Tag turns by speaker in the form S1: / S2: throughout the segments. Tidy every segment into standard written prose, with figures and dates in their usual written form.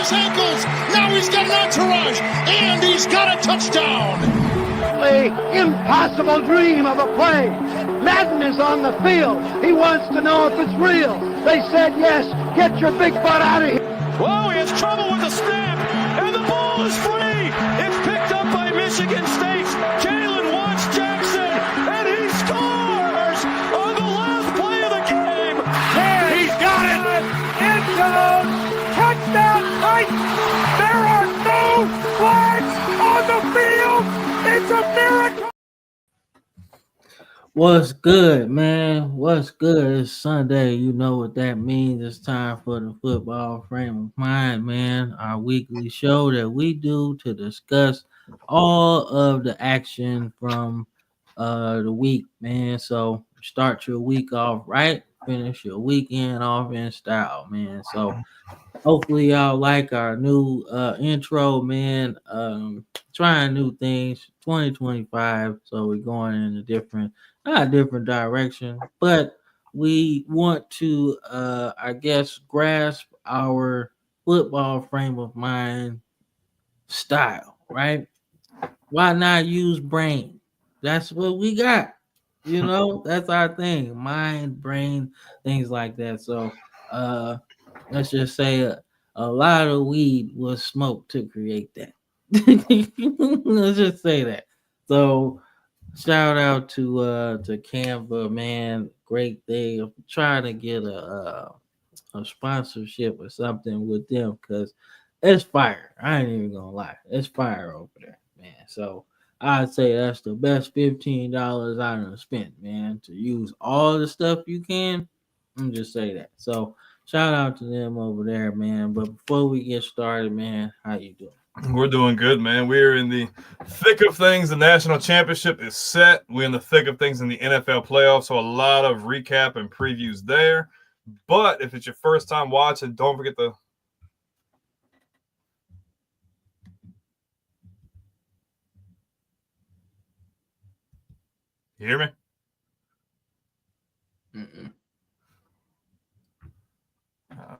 S1: his ankles. Now he's got an entourage, and he's got a touchdown.
S2: Impossible dream of a play. Madden is on the field. He wants to know if it's real. They said yes. Get your big butt out of here.
S3: Whoa, he has trouble with the snap, and the ball is free. It's picked up by Michigan State's Jalen Watts Jackson, and he scores on the last play of the game.
S2: There, he's got it. End zone. Touchdown, right. There are no flags on the field. It's a miracle.
S4: What's good, man? What's good? It's Sunday. You know what that means. It's time for the Football Frame of Mind, man. Our weekly show that we do to discuss all of the action from the week, man. So start your week off right, finish your weekend off in style, man. So hopefully y'all like our new intro, man. Trying new things, 2025. So we're going in a different direction, but we want to I guess grasp our football frame of mind style, right? Why not use brain? That's what we got. You know, that's our thing. Mind, brain, things like that. So let's just say a lot of weed was smoked to create that. Let's just say that. So shout out to Canva, man. Great thing. I'm trying to get a sponsorship or something with them because it's fire. I ain't even gonna lie. It's fire over there, man. So I'd say that's the best $15 I done spent, man, to use all the stuff you can. I'm just say that. So shout out to them over there, man. But before we get started, man, how you doing?
S5: We're doing good, man. We're in the thick of things. The national championship is set. We're in the thick of things in the NFL playoffs, so a lot of recap and previews there. But if it's your first time watching, don't forget to you hear me? I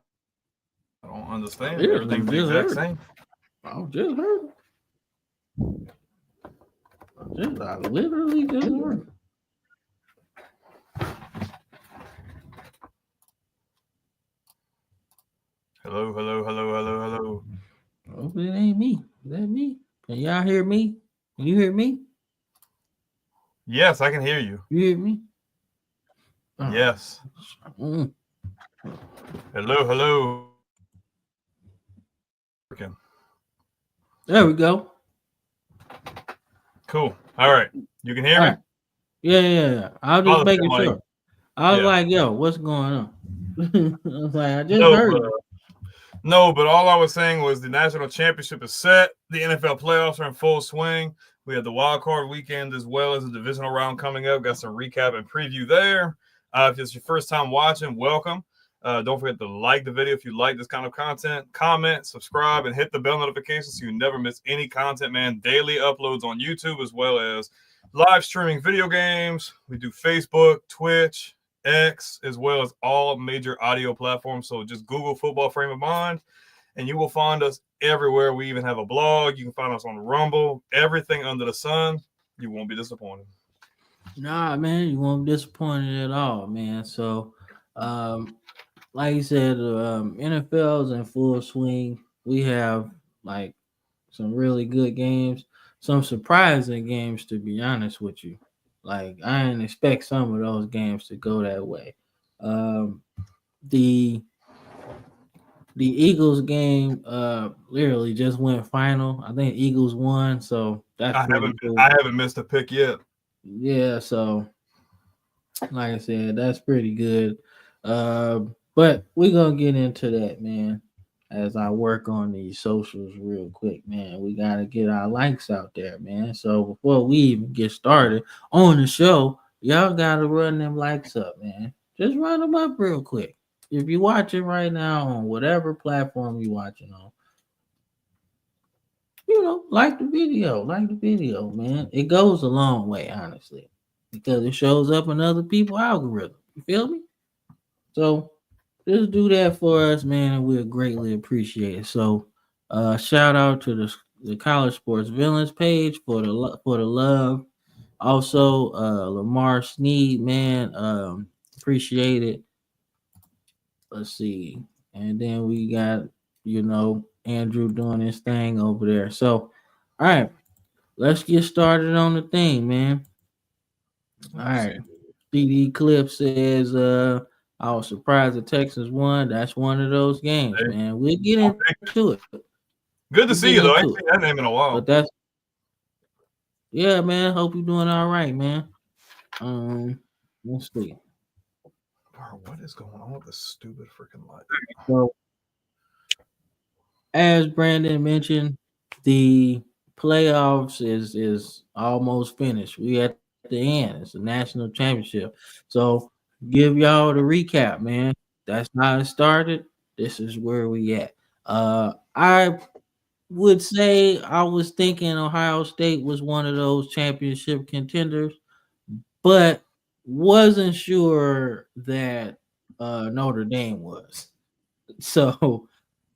S5: don't understand. Everything's the exact same.
S4: I just heard it. I literally just heard it.
S5: Hello.
S4: Oh, it ain't me. Is that me? Can y'all hear me? Can you hear me?
S5: Yes, I can hear you.
S4: You hear me?
S5: Yes. Hello.
S4: There we go.
S5: Cool. All right. You can hear me?
S4: Right. Yeah. I was just making sure. I was like, yo, what's going on? I was like, I just heard it.
S5: No, but all I was saying was the national championship is set. The NFL playoffs are in full swing. We have the wild card weekend as well as the divisional round coming up. Got some recap and preview there. If it's your first time watching, welcome. Don't forget to like the video if you like this kind of content. Comment, subscribe, and hit the bell notification so you never miss any content, man. Daily uploads on YouTube as well as live streaming video games. We do Facebook, Twitch, X, as well as all major audio platforms. So just Google Football Frame of Mind, and you will find us everywhere. We even have a blog. You can find us on Rumble. Everything under the sun. You won't be disappointed.
S4: Nah, man, you won't be disappointed at all, man. So, like you said, NFL's in full swing. We have like some really good games, some surprising games, to be honest with you. Like I didn't expect some of those games to go that way. Um, the the Eagles game literally just went final. I think Eagles won, so that's pretty cool.
S5: I haven't missed a pick yet.
S4: Yeah, so like I said, that's pretty good. But we're gonna get into that, man. As I work on these socials real quick, man. We gotta get our likes out there, man. So before we even get started on the show, y'all gotta run them likes up, man. Just run them up real quick. If you're watching right now on whatever platform you're watching on, like the video, man. It goes a long way, honestly, because it shows up in other people's algorithm. You feel me? So just do that for us, man, and we'll greatly appreciate it. So, shout out to the College Sports Villains page for the love. Also, Lamar Sneed, man, appreciate it. Let's see, and then we got Andrew doing his thing over there. So, all right, let's get started on the thing, man. All right. CD Clip says, I was surprised the Texans won. That's one of those games, man. We'll get into it.
S5: Good to see you, though. I ain't seen that name in a while.
S4: But yeah, man. Hope you're doing all right, man. Let's see.
S5: Bro, what is going on with this stupid freaking light?
S4: So, as Brandon mentioned, the playoffs is almost finished. We at the end. It's a national championship. So give y'all the recap, man. That's how it started. This is where we at. I would say I was thinking Ohio State was one of those championship contenders, but wasn't sure that Notre Dame was. So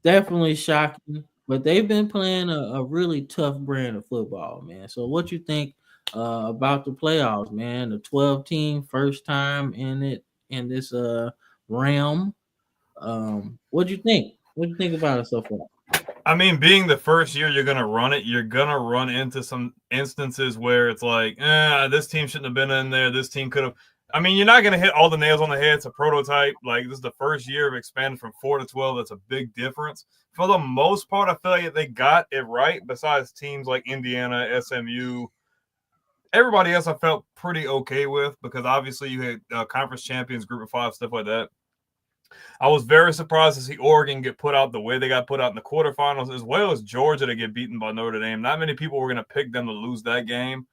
S4: definitely shocking, but they've been playing a really tough brand of football, man. So what you think about the playoffs, man? The 12 team first time in this realm. What do you think? What do you think about it so far?
S5: I mean, being the first year you're gonna run it, you're gonna run into some instances where it's like, this team shouldn't have been in there. This team could have. I mean, you're not gonna hit all the nails on the head. It's a prototype. Like, this is the first year of expanding from 4 to 12. That's a big difference. For the most part, I feel like they got it right. Besides teams like Indiana, SMU, everybody else I felt pretty okay with, because obviously you had conference champions, group of 5, stuff like that. I was very surprised to see Oregon get put out the way they got put out in the quarterfinals, as well as Georgia to get beaten by Notre Dame. Not many people were going to pick them to lose that game.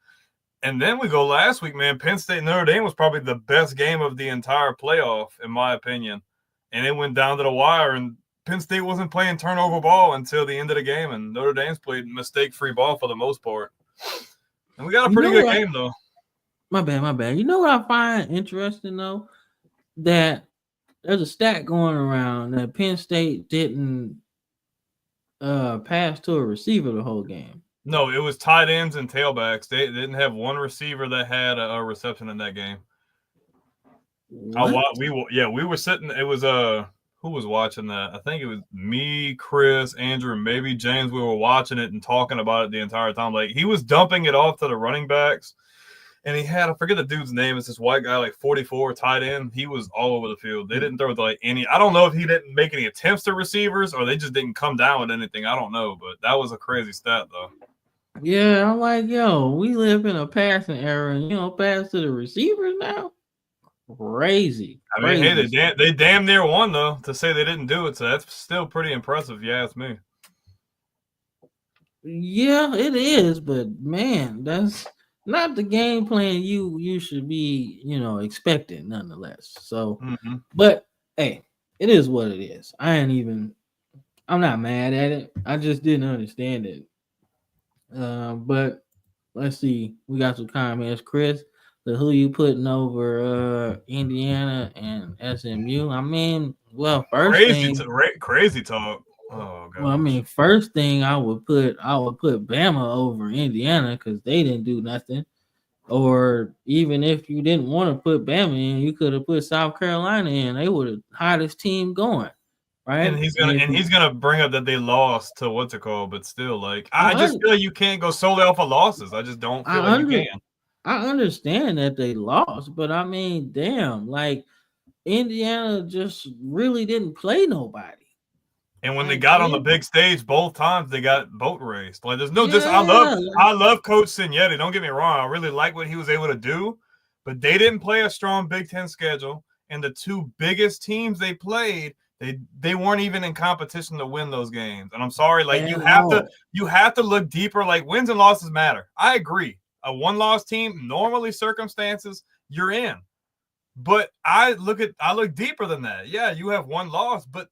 S5: And then we go last week, man. Penn State and Notre Dame was probably the best game of the entire playoff, in my opinion. And it went down to the wire, and Penn State wasn't playing turnover ball until the end of the game, and Notre Dame's played mistake-free ball for the most part. And we got a pretty good game, though.
S4: My bad. You know what I find interesting, though? That there's a stat going around that Penn State didn't pass to a receiver the whole game.
S5: No, it was tight ends and tailbacks. They didn't have one receiver that had a reception in that game. We were sitting. It was who was watching that? I think it was me, Chris, Andrew, and maybe James. We were watching it and talking about it the entire time. Like, he was dumping it off to the running backs. And he had, I forget the dude's name. It's this white guy, like 44, tight end. He was all over the field. They didn't throw like any. I don't know if he didn't make any attempts to receivers or they just didn't come down with anything. I don't know, but that was a crazy stat, though.
S4: Yeah, I'm like, we live in a passing era, and pass to the receivers now. Crazy.
S5: I mean, hey, they damn near won, though, to say they didn't do it. So that's still pretty impressive, if you ask me.
S4: Yeah, it is, but man, that's not the game plan you should be, expecting nonetheless. So, But hey, it is what it is. I'm not mad at it. I just didn't understand it. But let's see. We got some comments. Chris, who you putting over Indiana and SMU. I mean, well,
S5: Crazy talk. Oh
S4: well, I
S5: gosh.
S4: mean, first thing I would put Bama over Indiana because they didn't do nothing. Or even if you didn't want to put Bama in, you could have put South Carolina in. They would have hottest team going, right? And if
S5: He's gonna bring up that they lost to what's it called, but still, like I
S4: I
S5: just
S4: un-
S5: feel like you can't go solely off of losses. I just don't
S4: I
S5: feel like you
S4: under
S5: can.
S4: I understand that they lost, but I mean, damn, like Indiana just really didn't play nobody.
S5: And when they
S4: Like
S5: got on the
S4: they,
S5: big stage, both times they got boat raced. Like there's no dis.
S4: yeah,
S5: I love Coach Signetti. Don't get me wrong. I really like what he was able to do, but they didn't play a strong Big Ten schedule. And the two biggest teams they played, they weren't even in competition to win those games. And I'm sorry, like
S4: at all.
S5: you have to look deeper. Like wins and losses matter. I agree. A one-loss team, normally circumstances, you're in. But I look deeper than that. Yeah, you have one loss, but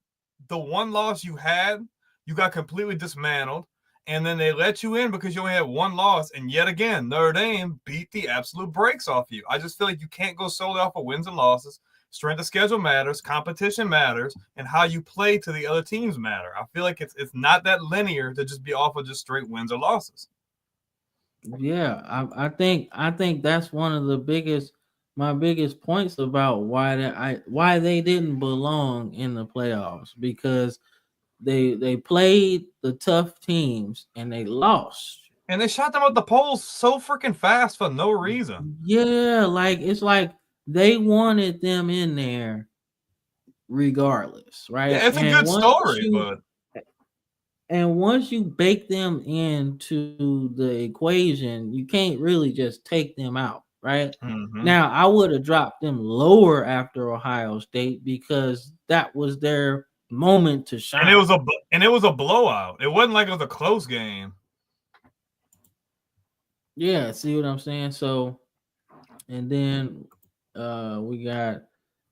S5: the one loss you had, you got completely dismantled, and then they let you in because you only had one loss. And yet again, Notre Dame beat the absolute brakes off you. I just feel like you can't go solely off of wins and losses. Strength of schedule matters, competition matters, and how you play to the other teams matter. I feel like it's not that linear to just be off of just straight wins or losses.
S4: Yeah, I think that's one of the biggest points about why they didn't belong in the playoffs because they played the tough teams and they lost.
S5: And they shot them at the polls so freaking fast for no reason.
S4: Yeah, like it's like they wanted them in there regardless, right?
S5: Yeah, it's a good story, but
S4: And once you bake them into the equation, you can't really just take them out, right?
S5: mm-hmm.
S4: Now, I would have dropped them lower after Ohio State because that was their moment to
S5: and
S4: shine.
S5: it was a blowout. It wasn't like it was a close game.
S4: Yeah, see what I'm saying? So, and then we got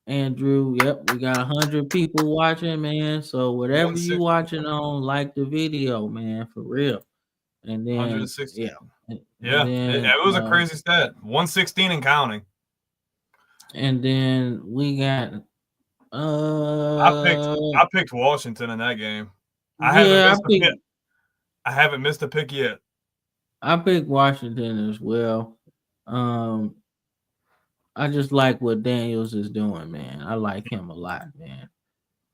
S4: Andrew. Yep, we got 100 people watching, man. So whatever you
S5: 160,
S4: watching on, like the video, man, for real. And then
S5: 160.
S4: yeah, and
S5: Yeah,
S4: then
S5: it was a crazy stat. 116 and counting.
S4: and then we got
S5: I picked Washington in that game. I haven't
S4: yeah,
S5: missed a pick. I haven't missed a pick yet.
S4: I picked Washington as well. Um I just like what Daniels is doing, man. I like him a lot, man.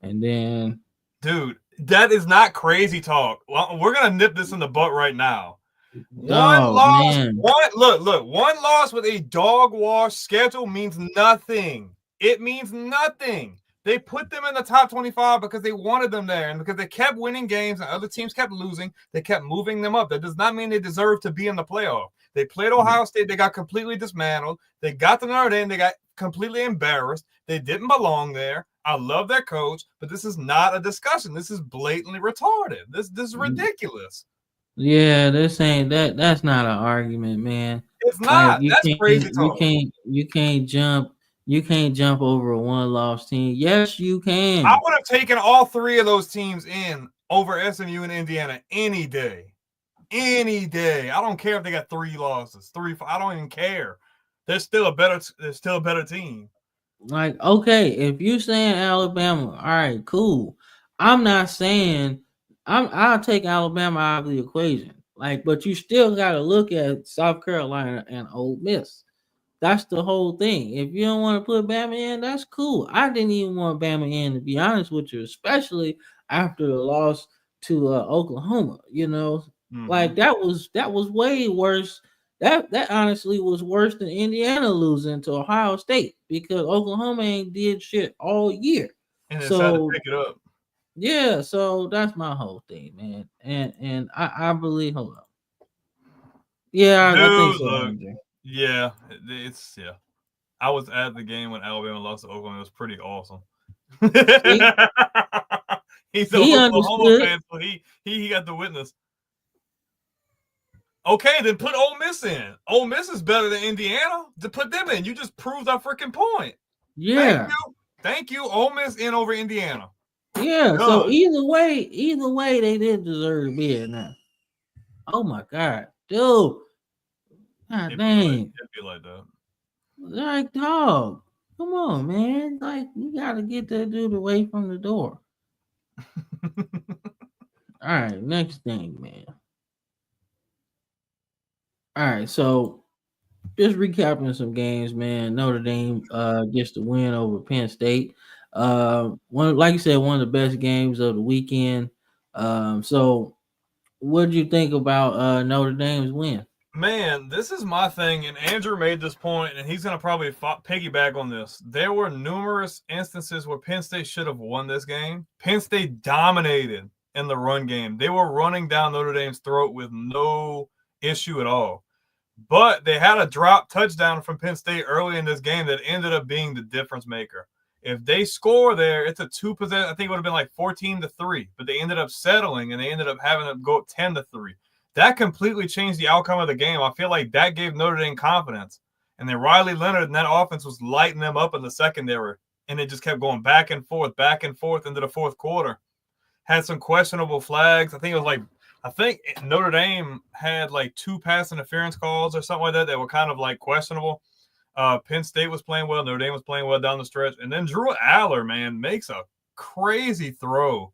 S4: And then
S5: Dude, that is not crazy talk. Well, we're gonna nip this in the butt right now. One
S4: dog,
S5: loss,
S4: man.
S5: one loss with a dog wash schedule means nothing. It means nothing. They put them in the top 25 because they wanted them there and because they kept winning games and other teams kept losing. They kept moving them up. That does not mean they deserve to be in the playoff. They played Ohio State. They got completely dismantled. They got to Notre Dame. They got completely embarrassed. They didn't belong there. I love their coach, but this is not a discussion. This is blatantly retarded. This is ridiculous.
S4: Yeah, this ain't that's not an argument, man.
S5: It's
S4: Like
S5: not. That's crazy talk.
S4: you can't jump over a one loss team. Yes, you
S5: I
S4: can.
S5: would have taken all three of those teams in over SMU and Indiana any day. Any day. I don't care if they got 3 losses, 3. I don't even care. They're still a better team.
S4: Like, okay, if you saying Alabama, all right, cool. I'm not saying I'll take Alabama out of the equation. Like, but you still gotta look at South Carolina and Ole Miss. That's the whole thing. If you don't want to put Bama in, that's cool. I didn't even want Bama in, to be honest with you, especially after the loss to Oklahoma. Like that was way worse. That honestly was worse than Indiana losing to Ohio State because Oklahoma ain't did shit all year.
S5: And decided to
S4: So
S5: pick it up.
S4: yeah, so that's my whole thing, man. And I believe, hold on. Yeah, I think
S5: Dude,
S4: so,
S5: look.
S4: Andrew.
S5: Yeah, yeah. I was at the game when Alabama lost to Oklahoma. It was pretty awesome. He's an
S4: He
S5: Oklahoma
S4: understood.
S5: fan, so he got the witness. Okay, then put Ole Miss in. Ole Miss is better than Indiana. To put them in, you just proved our freaking point.
S4: Yeah.
S5: Thank you. Ole Miss in over Indiana.
S4: Yeah.
S5: Done.
S4: So either way, they didn't deserve to be in there. Oh my God, dude. God dang.
S5: It'd be like that.
S4: Like, dog, come on, man. Like, you gotta get that dude away from the door. All right, next thing, man. All right, so just recapping some games, man. Notre Dame gets the win over Penn State. One, like you said, one of the best games of the weekend. So what did you think about Notre Dame's win?
S5: Man, this is my thing, and Andrew made this point, and he's going to probably piggyback on this. There were numerous instances where Penn State should have won this game. Penn State dominated in the run game. They were running down Notre Dame's throat with no issue at all. But they had a drop touchdown from Penn State early in this game that ended up being the difference maker. If they score there, it's a 2-possession. I think it would have been like 14-3, but they ended up settling, and they ended up having to go 10-3. That completely changed the outcome of the game. I feel like that gave Notre Dame confidence. And then Riley Leonard and that offense was lighting them up in the secondary. And it just kept going back and forth into the fourth quarter. Had some questionable flags. I think Notre Dame had like 2 pass interference calls or something like that were kind of like questionable. Penn State was playing well. Notre Dame was playing well down the stretch. And then Drew Aller, man, makes a crazy throw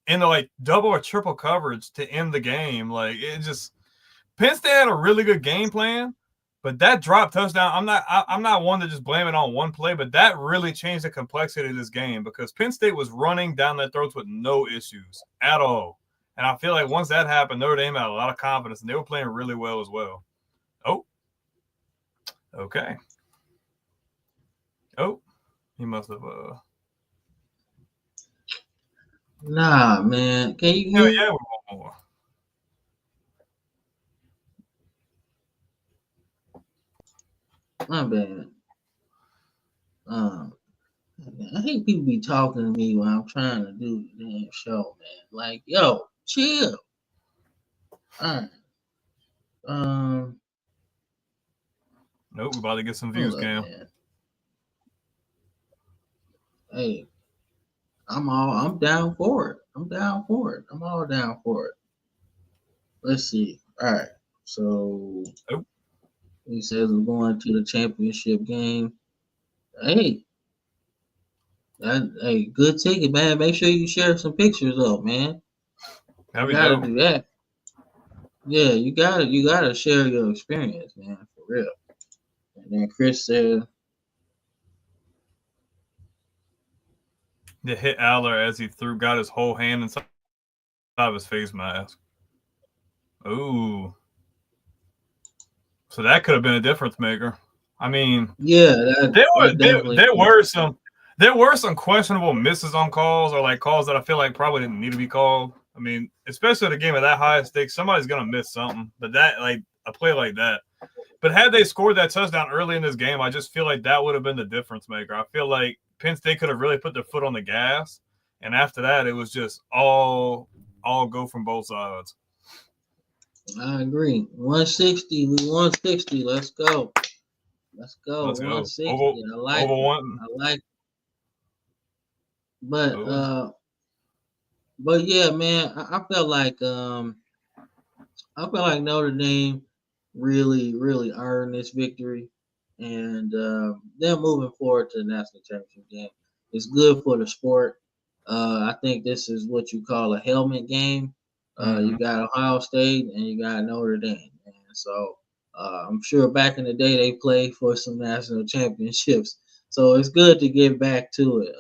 S5: into like double or triple coverage to end the game. Like, it just, Penn State had a really good game plan, but that drop touchdown, I'm not one to just blame it on one play, but that really changed the complexity of this game because Penn State was running down their throats with no issues at all. And I feel like once that happened, Notre Dame had a lot of confidence, and they were playing really well as well. Oh, okay. Oh, he must have.
S4: Nah, man. Can you
S5: Hell
S4: hear?
S5: yeah, we want more.
S4: My bad. I hate people be talking to me when I'm trying to do the damn show, man. Like, yo, chill. All right.
S5: Nope, we're about to get some views, Cam.
S4: Hey, I'm down for it. I'm all down for it. Let's see. All right. So he says we're going to the championship game. Hey, good ticket, man. Make sure you share some pictures though, man. You gotta do that. Yeah, you gotta share your experience, man, for real. And then Chris said
S5: they hit Aller as he got his whole hand inside of his face mask. Ooh. So that could have been a difference maker. I mean,
S4: yeah,
S5: there were some questionable misses on calls or like calls that I feel like probably didn't need to be called. I mean, especially at a game of that high stakes, somebody's gonna miss something. But that, like a play like that. But had they scored that touchdown early in this game, I just feel like that would have been the difference maker. I feel like Penn State could have really put their foot on the gas, and after that, it was just all go from both sides.
S4: I agree. 160. We 160. Let's go. Let's go. 160. I like it. But yeah, man, I felt like Notre Dame really earned this victory, and they're moving forward to the national championship game. It's good for the sport. I think this is what you call a helmet game. You got Ohio State and you got Notre Dame, man. So I'm sure back in the day they played for some national championships. So it's good to get back to it.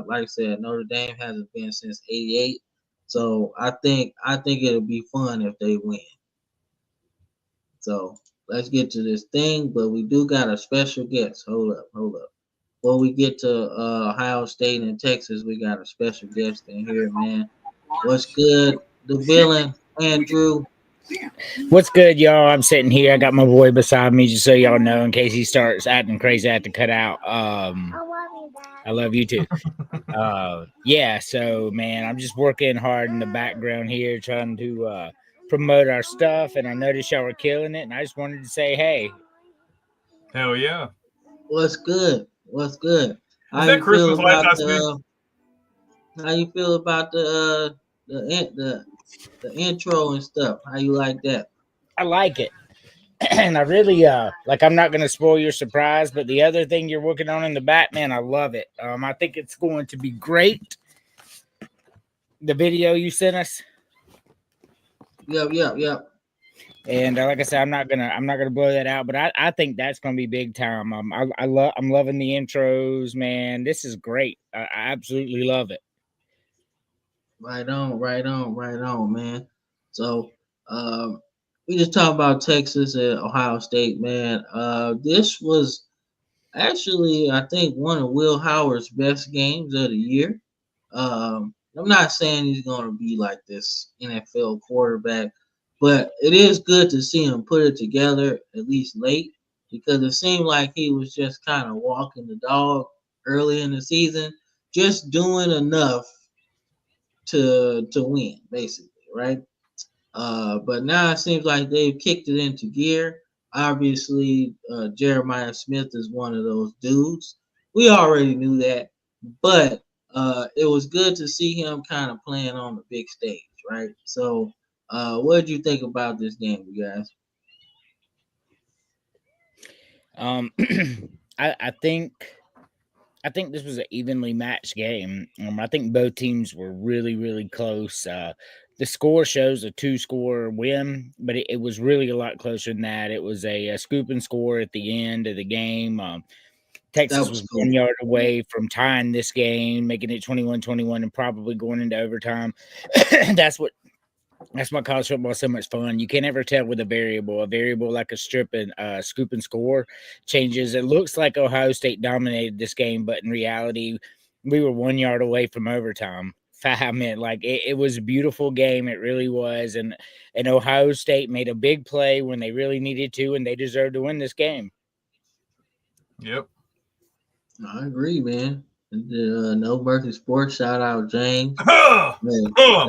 S4: Like I said, Notre Dame hasn't been since '88. So I think it'll be fun if they win. So let's get to this thing, but we do got a special guest. Hold up. Before we get to Ohio State and Texas, we got a special guest in here, man. What's good? The villain, Andrew.
S6: What's good, y'all? I'm sitting here. I got my boy beside me, just so y'all know, in case he starts acting crazy, I have to cut out. I love you too. Yeah, so man, I'm just working hard in the background here, trying to promote our stuff, and I noticed y'all were killing it, and I just wanted to say, hey.
S5: Hell yeah.
S4: What's good?
S5: How you feel
S4: about the intro and stuff? How you like that?
S6: I like it. And I really like, I'm not gonna spoil your surprise, but the other thing you're working on in the back, man, I love it. I think it's going to be great. The video you sent us.
S4: Yep.
S6: And like I said, I'm not gonna blow that out, but I think that's gonna be big time. I'm loving the intros, man. This is great. I absolutely love it.
S4: Right on, man. So, we just talked about Texas and Ohio State, man. This was actually, I think, one of Will Howard's best games of the year. I'm not saying he's going to be like this NFL quarterback, but it is good to see him put it together at least late because it seemed like he was just kind of walking the dog early in the season, just doing enough to win, basically, right? But now it seems like they've kicked it into gear. Obviously, Jeremiah Smith is one of those dudes. We already knew that, but it was good to see him kind of playing on the big stage, right? So, what did you think about this game, you guys?
S6: I think this was an evenly matched game. I think both teams were really, really close. The score shows a 2-score win, but it was really a lot closer than that. It was a scoop and score at the end of the game. Texas was
S4: cool.
S6: 1 yard away from tying this game, making it 21-21 and probably going into overtime. That's what college football is so much fun. You can't ever tell with a variable like a strip and scoop and score changes. It looks like Ohio State dominated this game, but in reality, we were 1 yard away from overtime. 5 minutes, like it was a beautiful game. It really was, and Ohio State made a big play when they really needed to, and they deserved to win this game.
S5: Yep,
S4: I agree, man. No Mercy Sports, shout out James. Man,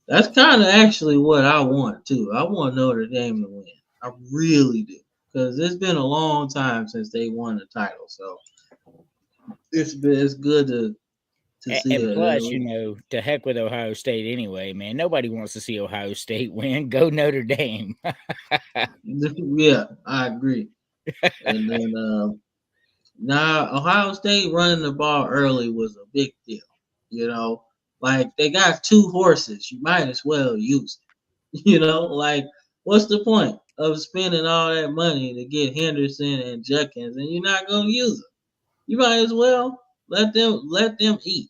S4: that's kind of actually what I want too. I want Notre Dame to win. I really do, because it's been a long time since they won the title. So it's good to see
S6: And
S4: it.
S6: plus, to heck with Ohio State anyway, man. Nobody wants to see Ohio State win. Go Notre Dame.
S4: Yeah, I agree. And then now Ohio State running the ball early was a big deal. Like they got 2 horses. You might as well use it. Like what's the point of spending all that money to get Henderson and Judkins and you're not gonna use them? You might as well let them eat.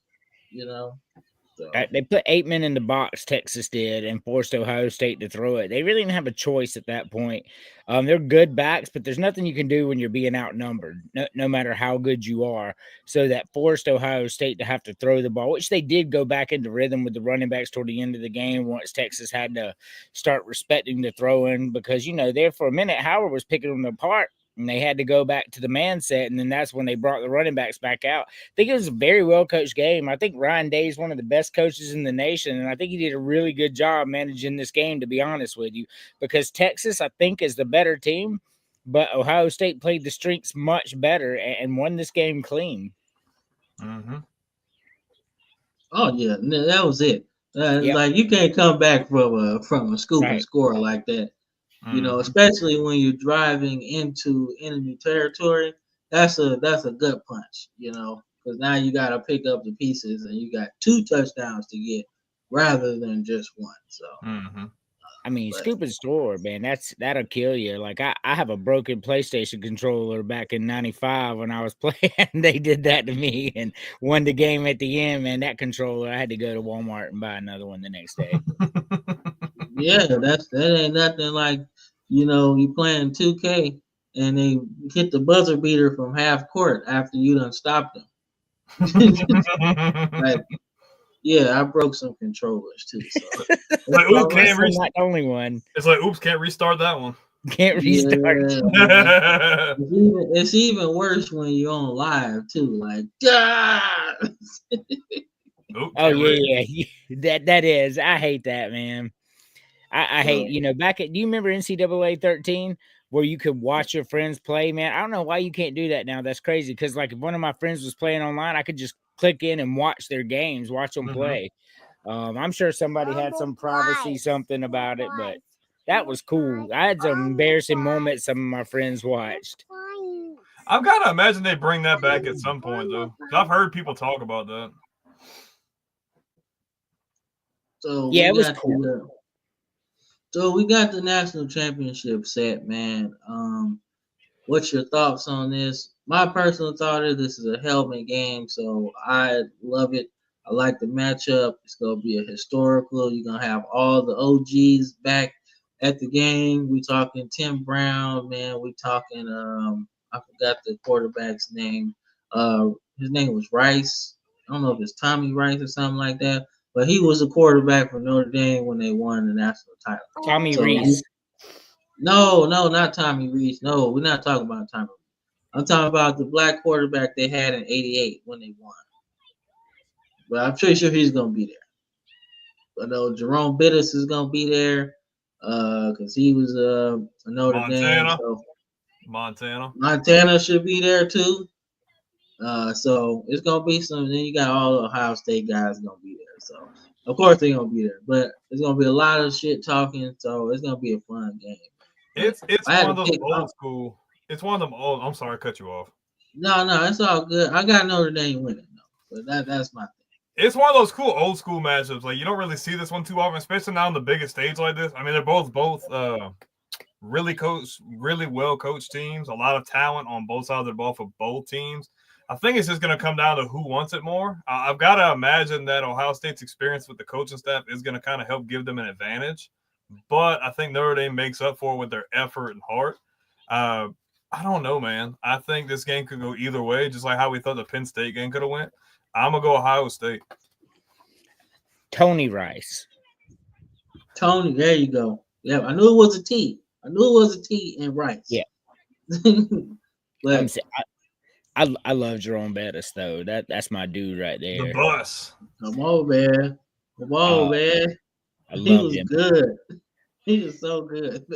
S4: So.
S6: They put 8 men in the box, Texas did, and forced Ohio State to throw it. They really didn't have a choice at that point. They're good backs, but there's nothing you can do when you're being outnumbered, no matter how good you are. So that forced Ohio State to have to throw the ball, which they did go back into rhythm with the running backs toward the end of the game once Texas had to start respecting the throwing because, there for a minute, Howard was picking them apart. And they had to go back to the man set, and then that's when they brought the running backs back out. I think it was a very well-coached game. I think Ryan Day is one of the best coaches in the nation, and I think he did a really good job managing this game, to be honest with you, because Texas, I think, is the better team, but Ohio State played the streaks much better and won this game clean.
S5: Mm-hmm.
S4: Oh, yeah, that was it.
S6: Yep.
S4: Like, you can't come back from a scoop and
S6: Right.
S4: score like that. Especially when you're driving into enemy territory, that's a gut punch, because now you got to pick up the pieces and you got 2 touchdowns to get rather than just 1. So,
S6: I mean, scoop and score, man, that'll kill you. Like I have a broken PlayStation controller back in '95 when I was playing. They did that to me and won the game at the end, man. That controller, I had to go to Walmart and buy another one the next day.
S4: Yeah, that ain't nothing like, you playing 2K and they hit the buzzer beater from half court after you done stopped them. Like, yeah, I broke some controllers too. So.
S5: Like, oops,
S6: I'm not the only one.
S5: It's like, oops, can't restart that one.
S6: Can't restart.
S5: Yeah.
S4: It's even worse when you're on live too. Like, ah!
S5: Oops,
S6: Oh yeah. That is. I hate that, man. I hate, do you remember NCAA 13 where you could watch your friends play, man? I don't know why you can't do that now. That's crazy. Because like if one of my friends was playing online, I could just click in and watch their games, watch them play. I'm sure somebody had some privacy, something about it, but That was cool. I had some embarrassing moments some of my friends watched.
S5: I've got to imagine they bring that back at some point, though. I've heard people talk about that.
S4: So
S6: Yeah,
S4: we
S6: it was
S4: got
S6: cool.
S4: we got the national championship set, man. What's your thoughts on this? My personal thought is this is a helmet game, so I love it. I like the matchup. It's gonna be a historical. You're gonna have all the OGs back at the game. We talking Tim Brown, man. We talking I forgot the quarterback's name. His name was Rice. I don't know if it's Tommy Rice or something like that, but he was a quarterback for Notre Dame when they won the national title.
S6: Tommy
S4: So
S6: Reese.
S4: no, not Tommy Reese. No, we're not talking about Tommy. I'm talking about the black quarterback they had in '88 when they won. But I'm pretty sure he's gonna be there. I know Jerome Bettis is gonna be there, because he was a Notre Dame. So Montana should be there too. So it's gonna be some. Then you got all the Ohio State guys gonna be there. So of course they're gonna be there, but it's gonna be a lot of shit talking. So it's gonna be a fun game.
S5: It's one of those old school. It's one of them old. I'm sorry, I cut you off.
S4: No, it's all good. I got Notre Dame winning though, but that's my thing.
S5: It's one of those cool old school matchups. Like you don't really see this one too often, especially now on the biggest stage like this. I mean, they're both really well coached teams. A lot of talent on both sides of the ball for both teams. I think it's just going to come down to who wants it more. I've got to imagine that Ohio State's experience with the coaching staff is going to kind of help give them an advantage. But I think Notre Dame makes up for it with their effort and heart. I don't know, man. I think this game could go either way, just like how we thought the Penn State game could have went. I'm going to go Ohio State.
S6: Tony Rice.
S4: Tony, there you go. Yeah, I knew it was a T. I knew it was a T in Rice.
S6: Yeah.
S4: But
S6: I love Jerome Bettis though. That's my dude right there.
S5: The bus.
S4: Come on, man. Man.
S6: I
S4: He
S6: love
S4: was
S6: him.
S4: good. He was so good.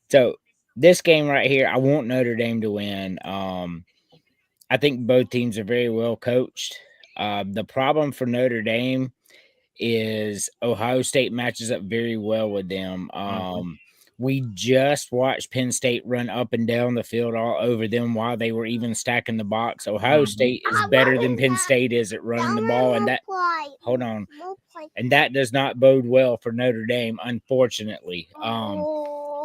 S6: So this game right here, I want Notre Dame to win. I think both teams are very well coached. The problem for Notre Dame is Ohio State matches up very well with them. We just watched Penn State run up and down the field all over them while they were even stacking the box. Ohio State is better than Penn State is at running the ball, and that does not bode well for Notre Dame, unfortunately.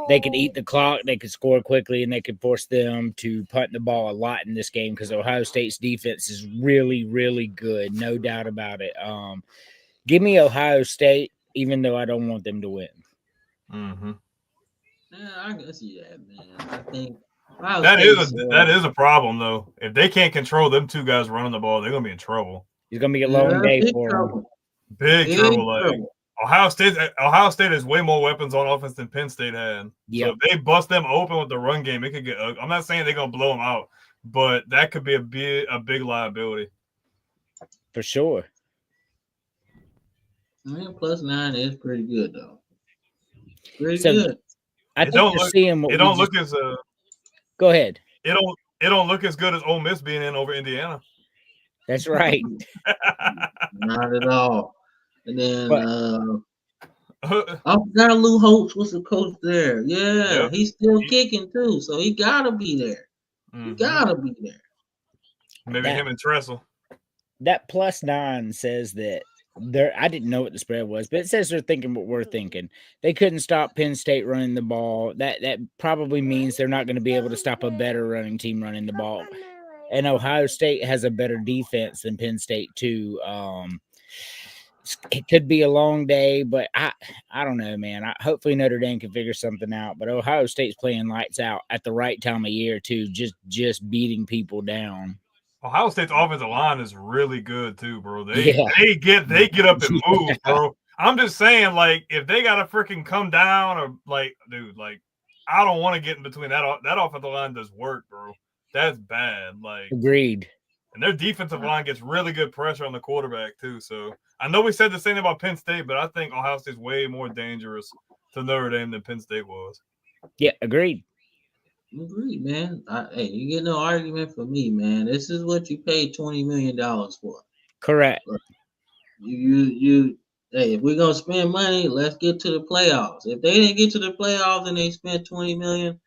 S6: They could eat the clock, they could score quickly, and they could force them to punt the ball a lot in this game because Ohio State's defense is really, really good, no doubt about it. Give me Ohio State, even though I don't want them to win.
S5: Mm-hmm.
S4: Yeah, I can see that, man. I think
S5: that is a problem though. If they can't control them two guys running the ball, they're gonna be in trouble.
S6: It's gonna be a long day for them.
S5: Big trouble. Like Ohio State has way more weapons on offense than Penn State had.
S6: Yep.
S5: So if they bust them open with the run game, it could get ugly. I'm not saying they're gonna blow them out, but that could be a big liability.
S6: For sure.
S4: Man, +9 is pretty good though. Pretty good.
S6: I think you're seeing what
S5: it don't look as
S6: Go ahead.
S5: It don't look as good as Ole Miss being in over Indiana.
S6: That's right.
S4: Not at all. And then I forgot Lou Holtz was the coach there. Yeah, yep. He's still kicking too, so he gotta be there. Mm-hmm. He gotta be there.
S5: Maybe him and Tressel.
S6: That +9 says that I didn't know what the spread was, but it says they're thinking what we're thinking. They couldn't stop Penn State running the ball. That probably means they're not going to be able to stop a better running team running the ball. And Ohio State has a better defense than Penn State too. It could be a long day, but I don't know, man. Hopefully Notre Dame can figure something out. But Ohio State's playing lights out at the right time of year too, just beating people down.
S5: Ohio State's offensive line is really good too, bro. They get up and move, bro. I'm just saying, like, if they gotta freaking come down or like, dude, like, I don't want to get in between that offensive line does work, bro. That's bad. Like,
S6: agreed.
S5: And their defensive line gets really good pressure on the quarterback too. So I know we said the same about Penn State, but I think Ohio State's way more dangerous to Notre Dame than Penn State was.
S6: Yeah, agreed.
S4: Agreed, man. Hey, you get no argument for me, man. This is what you paid $20 million for.
S6: Correct.
S4: You hey, if we're gonna spend money, let's get to the playoffs. If they didn't get to the playoffs and they spent 20 million,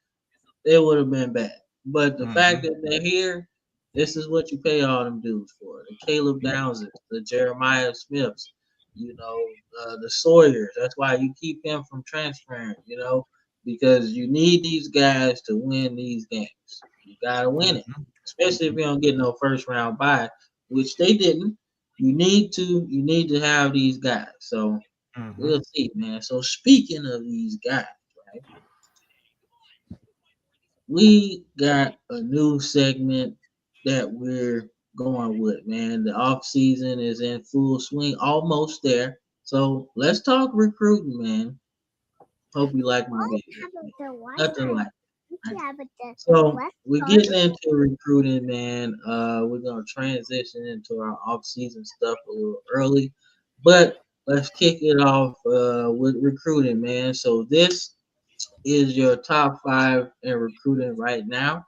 S4: it would have been bad. But the fact that they're here, this is what you pay all them dudes for. The Caleb Downses, the Jeremiah Smiths, the Sawyers. That's why you keep him from transferring, because you need these guys to win these games. You gotta win it. Especially if you don't get no first round bye, which they didn't. You need to have these guys. So we'll see, man. So speaking of these guys, right? We got a new segment that we're going with, man. The off season is in full swing, almost there. So let's talk recruiting, man. Hope you like my video. Nothing like it. So we're getting into recruiting, man. We're gonna transition into our off season stuff a little early, but let's kick it off with recruiting, man. So this is your top 5 in recruiting right now,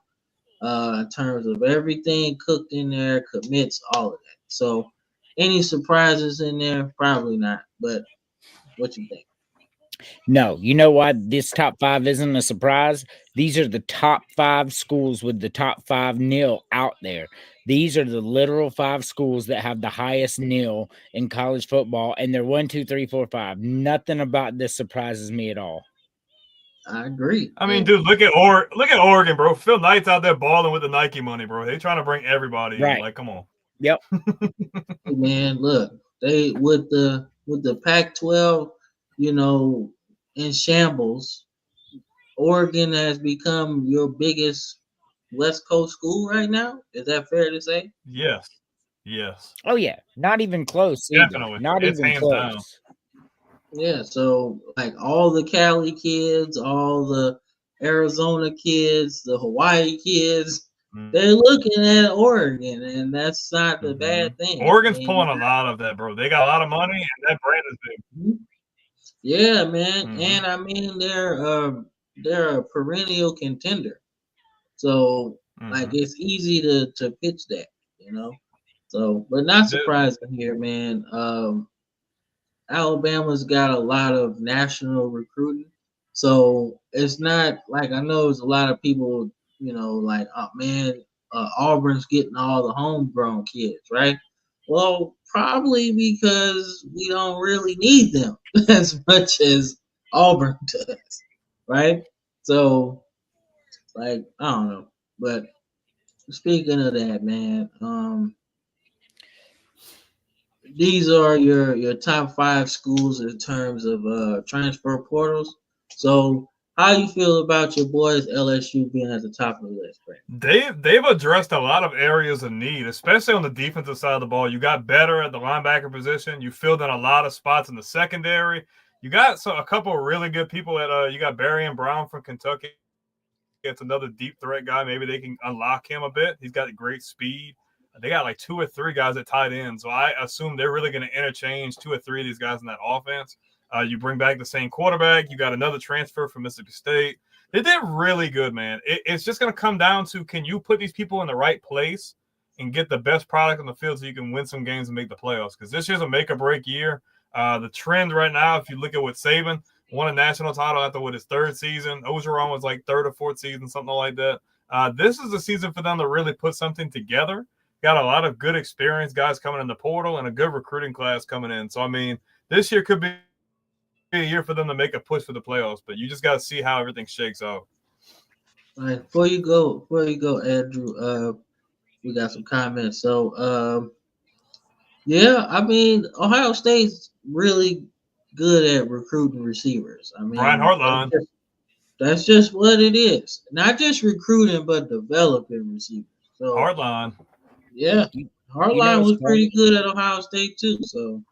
S4: in terms of everything cooked in there, commits, all of that. So, any surprises in there? Probably not. But what you think?
S6: No, you know why this top 5 isn't a surprise? These are the top 5 schools with the top 5 nil out there. These are the literal 5 schools that have the highest nil in college football, and they're 1, 2, 3, 4, 5. Nothing about this surprises me at all.
S4: I agree.
S5: I mean, dude, look at Oregon, bro. Phil Knight's out there balling with the Nike money, bro. They trying to bring everybody in. Like, come on.
S6: Yep.
S4: Man, look, they with the Pac-12, in shambles. Oregon has become your biggest West Coast school right now. Is that fair to say?
S5: Yes.
S6: Oh yeah, not even close.
S5: Definitely.
S6: Not
S5: It's
S6: even
S5: hands
S6: close.
S5: down.
S4: Yeah, so like all the Cali kids, all the Arizona kids, the Hawaii kids, they're looking at Oregon, and that's not a bad thing.
S5: Oregon's pulling a lot of that, bro. They got a lot of money, and that brand is big.
S4: Yeah, man, and I mean they're a perennial contender, so like it's easy to pitch that, So, but not surprising here, man. Alabama's got a lot of national recruiting. So it's not like, I know there's a lot of people, like, oh man, Auburn's getting all the homegrown kids, right? Well, probably because we don't really need them as much as Auburn does, right? So, like, I don't know. But speaking of that, man, these are your top 5 schools in terms of transfer portals. So how you feel about your boys LSU being at the top of the list, Brandon?
S5: They've addressed a lot of areas of need, especially on the defensive side of the ball. You got better at the linebacker position. You filled in a lot of spots in the secondary. You got a couple of really good people at you got Barry Brown from Kentucky. It's another deep threat guy. Maybe they can unlock him a bit. He's got great speed. They got like 2 or 3 guys at tight end. So I assume they're really going to interchange 2 or 3 of these guys in that offense. You bring back the same quarterback. You got another transfer from Mississippi State. They did really good, man. It's just going to come down to, can you put these people in the right place and get the best product on the field so you can win some games and make the playoffs? Because this year's a make-or-break year. The trend right now, if you look at what Saban won a national title after his 3rd season. Ogeron was like 3rd or 4th season, something like that. This is the season for them to really put something together. Got a lot of good experienced guys coming in the portal and a good recruiting class coming in. So, I mean, this year could be a year for them to make a push for the playoffs, but you just got to see how everything shakes out.
S4: All right, before you go, Andrew, we got some comments. So, yeah, I mean, Ohio State's really good at recruiting receivers. I mean,
S5: Brian Hartline.
S4: That's just what it is. Not just recruiting, but developing receivers. So
S5: Hartline.
S4: Yeah, Hartline was pretty good at Ohio State too. So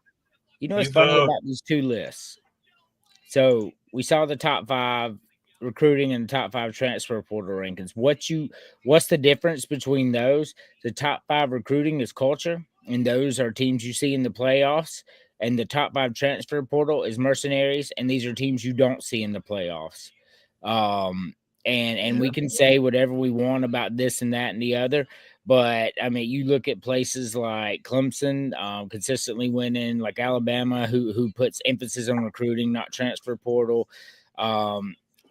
S6: what's funny about these 2 lists? So we saw the top 5 recruiting and the top 5 transfer portal rankings. What's the difference between those? The top 5 recruiting is culture, and those are teams you see in the playoffs. And the top 5 transfer portal is mercenaries, and these are teams you don't see in the playoffs. And we can say whatever we want about this and that and the other, But I mean, you look at places like Clemson, consistently winning, like Alabama, who puts emphasis on recruiting, not transfer portal.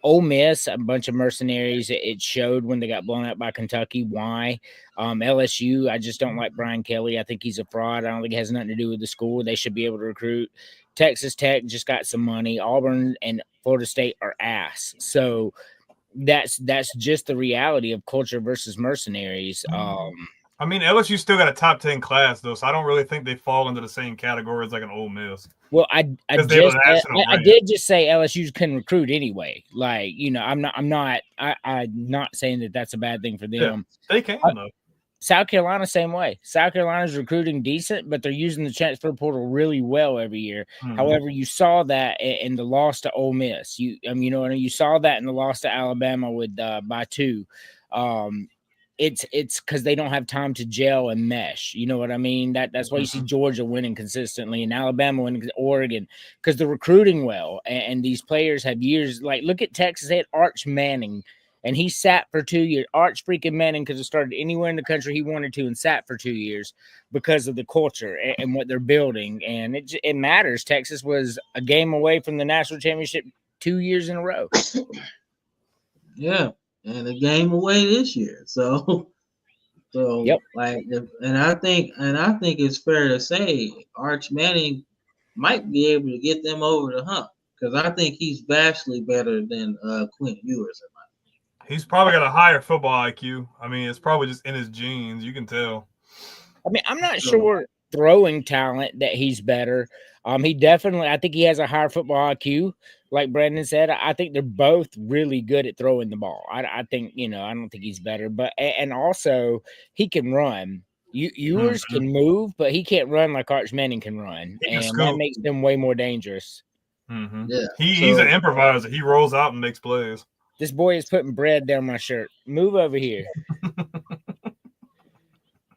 S6: Ole Miss, a bunch of mercenaries. It showed when they got blown out by Kentucky. Why? LSU, I just don't like Brian Kelly. I think he's a fraud. I don't think it has nothing to do with the school. They should be able to recruit. Texas Tech just got some money. Auburn and Florida State are ass. So that's just the reality of culture versus mercenaries.
S5: I mean, LSU still got a top 10 class though, so I don't really think they fall into the same category as like an Ole Miss.
S6: Well, I did just say LSU can recruit anyway. Like, you know, I'm not saying that that's a bad thing for them.
S5: Yeah, they can though.
S6: South Carolina, same way. South Carolina's recruiting decent, but they're using the transfer portal really well every year. Mm-hmm. However, you saw that in the loss to Ole Miss. You saw that in the loss to Alabama with by 2. It's because they don't have time to gel and mesh. You know what I mean? That's why you see Georgia winning consistently and Alabama winning, Oregon, because they're recruiting well. And these players have years. Like, look at Texas. They had Arch Manning. And he sat for 2 years. Arch freaking Manning could have started anywhere in the country he wanted to and sat for 2 years because of the culture and what they're building. And it matters. Texas was a game away from the national championship 2 years in a row.
S4: Yeah, and a game away this year. So yep. Like, and I think it's fair to say Arch Manning might be able to get them over the hump because I think he's vastly better than Quentin Ewers.
S5: He's probably got a higher football IQ. I mean, it's probably just in his genes. You can tell.
S6: I mean, I'm not sure throwing talent that he's better. He definitely, I think he has a higher football IQ. Like Brandon said, I think they're both really good at throwing the ball. I think, I don't think he's better, but, and also he can run. Ewers can move, but he can't run like Arch Manning can run. And that makes them way more dangerous.
S5: Mm-hmm. Yeah. He's an improviser. He rolls out and makes plays.
S6: This boy is putting bread down my shirt. Move over here.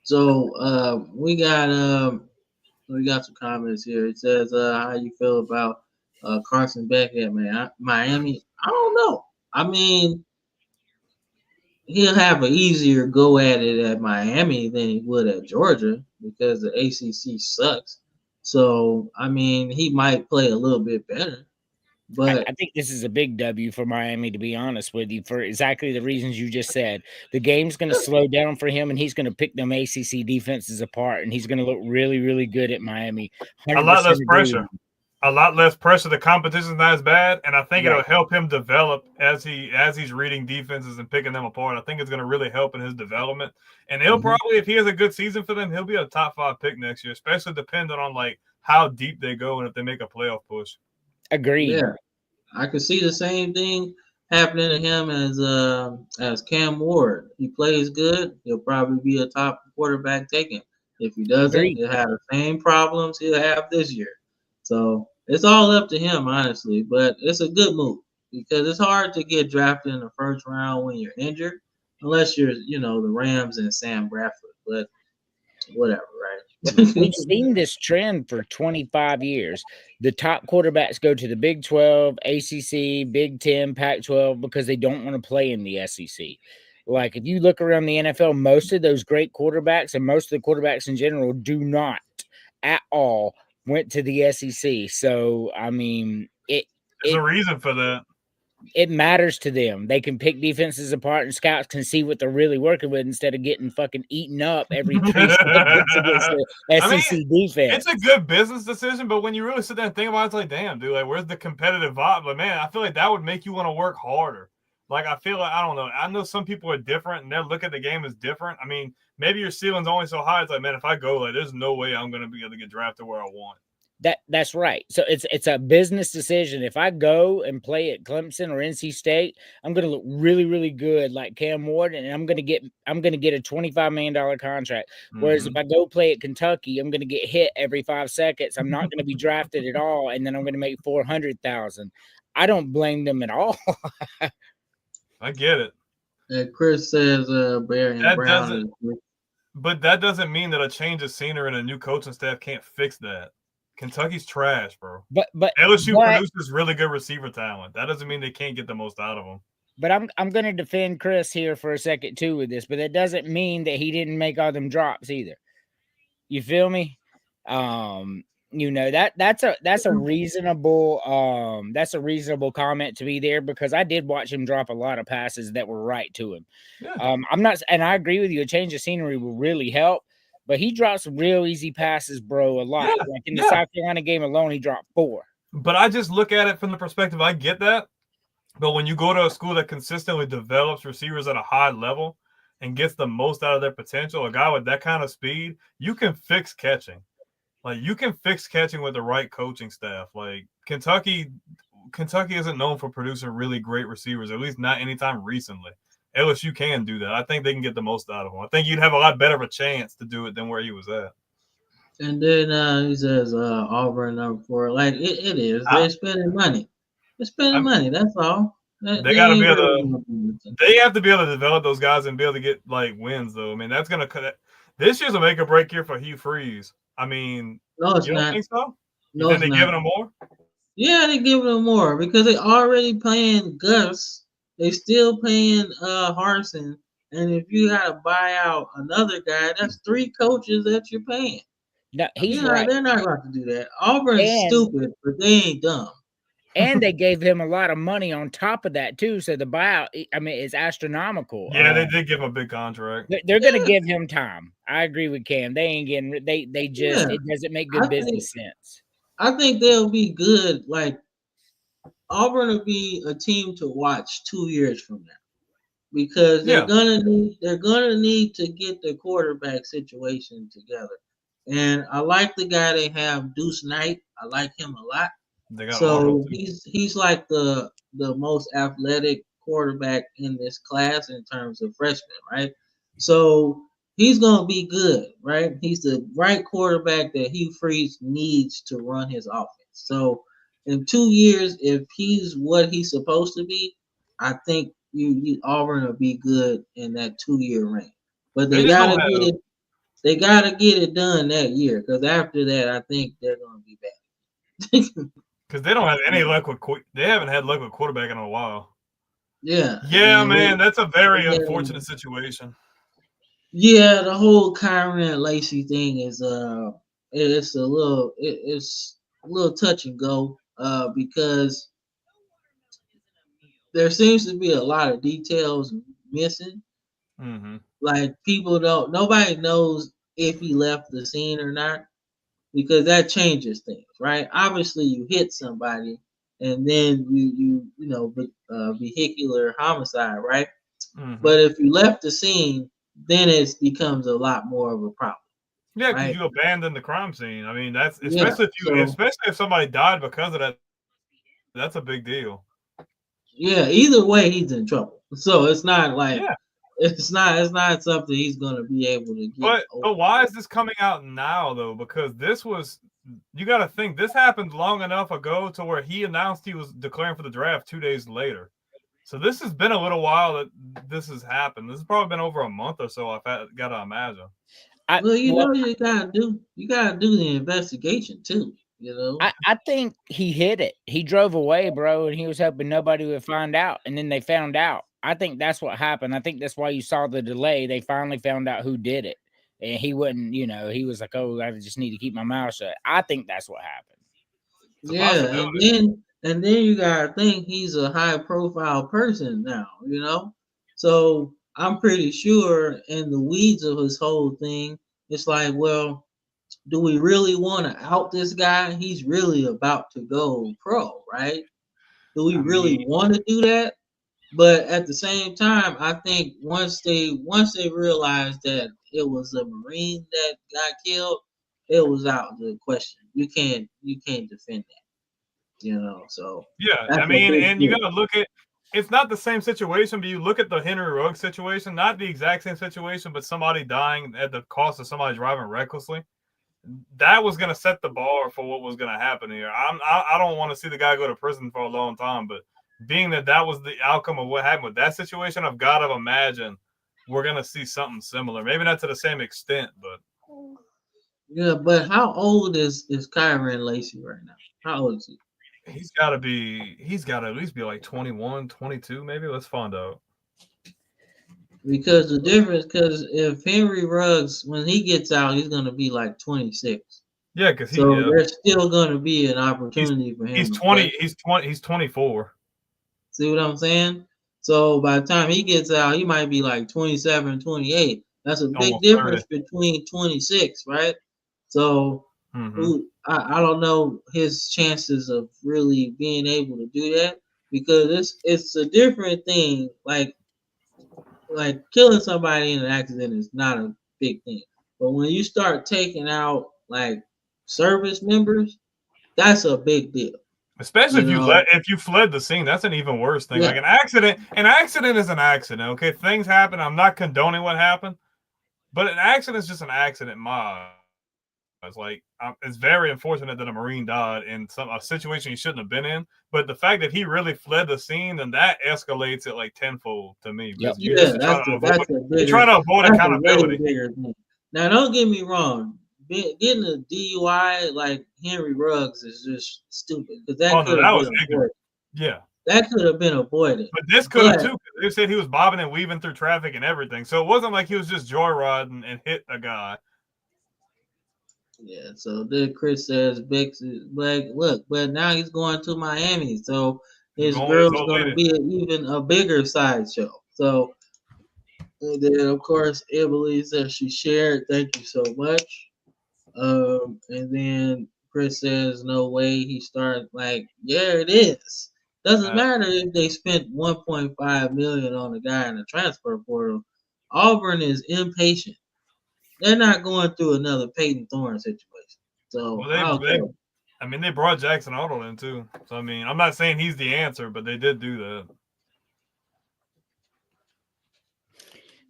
S4: So we got some comments here. It says, how you feel about Carson Beck at Miami? I don't know. I mean, he'll have an easier go at it at Miami than he would at Georgia because the ACC sucks. So, I mean, he might play a little bit better. But
S6: I think this is a big W for Miami, to be honest with you, for exactly the reasons you just said. The game's going to slow down for him, and he's going to pick them ACC defenses apart, and he's going to look really, really good at Miami.
S5: A lot less pressure. A lot less pressure. The competition's not as bad, and I think it'll help him develop as he's reading defenses and picking them apart. I think it's going to really help in his development. And he'll probably, if he has a good season for them, he'll be a top 5 pick next year, especially depending on like how deep they go and if they make a playoff push.
S6: Agreed.
S4: Yeah, I could see the same thing happening to him as Cam Ward. He plays good, he'll probably be a top quarterback taken. If he doesn't, he'll have the same problems he'll have this year. So it's all up to him, honestly. But it's a good move because it's hard to get drafted in the first round when you're injured, unless you're, the Rams and Sam Bradford. But whatever, right?
S6: We've seen this trend for 25 years. The top quarterbacks go to the Big 12, ACC, Big 10, Pac-12 because they don't want to play in the SEC. Like, if you look around the NFL, most of those great quarterbacks and most of the quarterbacks in general do not at all went to the SEC. So, I mean,
S5: there's a reason for that.
S6: It matters to them. They can pick defenses apart and scouts can see what they're really working with instead of getting fucking eaten up every 3 seconds against the SEC defense.
S5: It's a good business decision, but when you really sit there and think about it, it's like, damn, dude, like, where's the competitive vibe? But, man, I feel like that would make you want to work harder. Like, I feel like, I don't know. I know some people are different and their look at the game is different. I mean, maybe your ceiling's only so high. It's like, man, if I go, like, there's no way I'm going to be able to get drafted where I want.
S6: That's right. So it's a business decision. If I go and play at Clemson or NC State, I'm going to look really, really good like Cam Ward, and I'm going to get a $25 million contract. Whereas if I go play at Kentucky, I'm going to get hit every 5 seconds. I'm not going to be drafted at all, and then I'm going to make $400,000. I don't blame them at all.
S5: I get it.
S4: Chris says Barry and Brown.
S5: But that doesn't mean that a change of scenery and a new coaching staff can't fix that. Kentucky's trash, bro.
S6: But
S5: LSU produces really good receiver talent. That doesn't mean they can't get the most out of them.
S6: But I'm going to defend Chris here for a second too with this, but that doesn't mean that he didn't make all them drops either. You feel me? That's a reasonable comment to be there, because I did watch him drop a lot of passes that were right to him.
S5: Yeah.
S6: I'm not, and I agree with you. A change of scenery will really help. But he dropped some real easy passes, bro, a lot.
S5: Yeah,
S6: Like in the South Carolina game alone, he dropped 4.
S5: But I just look at it from the perspective, I get that. But when you go to a school that consistently develops receivers at a high level and gets the most out of their potential, a guy with that kind of speed, you can fix catching. Like, you can fix catching with the right coaching staff. Like, Kentucky isn't known for producing really great receivers, at least not anytime recently. LSU can do that. I think they can get the most out of him. I think you'd have a lot better of a chance to do it than where he was at.
S4: And then he says Auburn number 4. Like it is. They're spending money. They're spending money. That's all.
S5: They got to be able to. They have to be able to develop those guys and be able to get like wins, though. I mean, that's gonna cut. This year's a make or break year for Hugh Freeze. I mean,
S4: no, it's
S5: you
S4: not.
S5: don't think so?
S4: No,
S5: you think they're giving him more?
S4: Yeah, they're giving him more because they already paying Gus. They still paying Harsin. And if you got to buy out another guy, that's 3 coaches that you're paying.
S6: No, he's right.
S4: They're not going to do that. Auburn's stupid, but they ain't dumb.
S6: And they gave him a lot of money on top of that too. So the buyout, I mean, is astronomical.
S5: Yeah, they did give him a big contract.
S6: They're going to give him time. I agree with Cam. They ain't getting. They just it doesn't make good business sense.
S4: I think they'll be good. Like Auburn will be a team to watch 2 years from now because they're gonna need to get their quarterback situation together. And I like the guy they have, Deuce Knight. I like him a lot. So he's like the most athletic quarterback in this class in terms of freshmen, right? So he's gonna be good, right? He's the right quarterback that Hugh Freeze needs to run his offense. So in 2 years, if he's what he's supposed to be, I think you Auburn will be good in that 2-year range. But they gotta get it. They gotta get it done that year because after that, I think they're gonna be bad.
S5: Because they don't have any luck with they haven't had luck with quarterback in a while.
S4: Yeah.
S5: Yeah, man, that's a very unfortunate situation.
S4: Yeah, the whole Kyron Lacey thing is it's a little touch and go because there seems to be a lot of details missing.
S5: Mm-hmm.
S4: Like nobody knows if he left the scene or not. Because that changes things, right? Obviously, you hit somebody, and then you vehicular homicide, right?
S5: Mm-hmm.
S4: But if you left the scene, then it becomes a lot more of a problem.
S5: Yeah, because you abandoned the crime scene. I mean, that's especially if somebody died because of that. That's a big deal.
S4: Yeah, either way, he's in trouble. So it's not like it's not something he's going to be able to get.
S5: But why is this coming out now though? Because you got to think this happened long enough ago to where he announced he was declaring for the draft 2 days later. So this has been a little while that this has happened. This has probably been over a month or so. I've got to imagine.
S4: You gotta do the investigation too. You know,
S6: I think he hid it. He drove away, bro, and he was hoping nobody would find out, and then they found out. I think that's what happened. I think that's why you saw the delay. They finally found out who did it, and he wouldn't. He was like, "Oh, I just need to keep my mouth shut." I think that's what happened.
S4: And then you gotta think he's a high profile person now. So I'm pretty sure in the weeds of his whole thing, it's like, well, do we really want to out this guy? He's really about to go pro, right? Do we really want to do that? But at the same time, I think once they realized that it was a Marine that got killed, it was out of the question. You can't defend that. So
S5: I mean, and you gotta look at it's not the same situation, but you look at the Henry Ruggs situation, not the exact same situation, but somebody dying at the cost of somebody driving recklessly. That was gonna set the bar for what was gonna happen here. I don't want to see the guy go to prison for a long time, but being that was the outcome of what happened with that situation, I've got to imagine we're going to see something similar. Maybe not to the same extent, but.
S4: Yeah, but how old is Kyron Lacey right now? How old is he?
S5: He's got to at least be like 21, 22 maybe. Let's find out.
S4: Because because if Henry Ruggs, when he gets out, he's going to be like 26.
S5: Yeah, because
S4: there's still going to be an opportunity for him.
S5: He's 20. He's 24.
S4: See what I'm saying? So by the time he gets out, he might be like 27, 28. That's a big
S5: Almost
S4: difference
S5: 30.
S4: between 26, right? So I don't know his chances of really being able to do that, because it's a different thing. Like killing somebody in an accident is not a big thing, but when you start taking out like service members, that's a big deal.
S5: Especially if you fled the scene, that's an even worse thing.
S4: Yeah.
S5: Like an accident is an accident. Okay, things happen. I'm not condoning what happened, but an accident is just an accident. It's like it's very unfortunate that a Marine died in a situation he shouldn't have been in. But the fact that he really fled the scene, then that escalates it like tenfold to me.
S6: Yep.
S5: You're trying to avoid accountability.
S4: Now, don't get me wrong. Getting a DUI like Henry Ruggs is just stupid, because that could have been avoided.
S5: Yeah,
S4: that could have been avoided.
S5: But this could have too. They said he was bobbing and weaving through traffic and everything, so it wasn't like he was just joyriding and hit a guy.
S4: Yeah, so then Chris says Bix is like, look, but now he's going to Miami, so his girl's going to be even a bigger sideshow. So and then, of course, Emily says she shared. Thank you so much. And then Chris says, no way. He started like, yeah, it is. Doesn't matter if they spent 1.5 million on the guy in the transfer portal. Auburn is impatient. They're not going through another Peyton Thorne situation. So
S5: they brought Jackson Arnold in too. So I mean, I'm not saying he's the answer, but they did do that.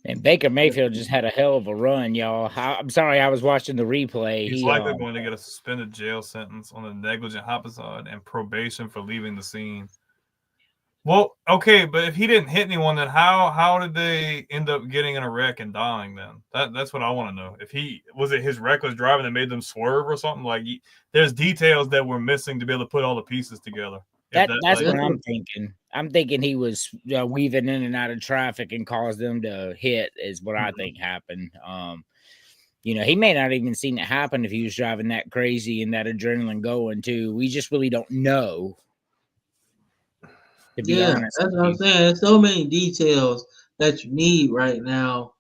S6: And Baker Mayfield just had a hell of a run, y'all. I'm sorry, I was watching the replay.
S5: He's likely going to get a suspended jail sentence on a negligent homicide and probation for leaving the scene. Well, okay, but if he didn't hit anyone, then how did they end up getting in a wreck and dying? Then that's what I want to know. If was it his reckless driving that made them swerve or something? Like there's details that we're missing to be able to put all the pieces together.
S6: That's what I'm thinking. I'm thinking he was weaving in and out of traffic and caused them to hit is what I think happened. He may not even seen it happen if he was driving that crazy and that adrenaline going too. We just really don't know.
S4: To be honest, that's what I'm saying. There's so many details that you need right now,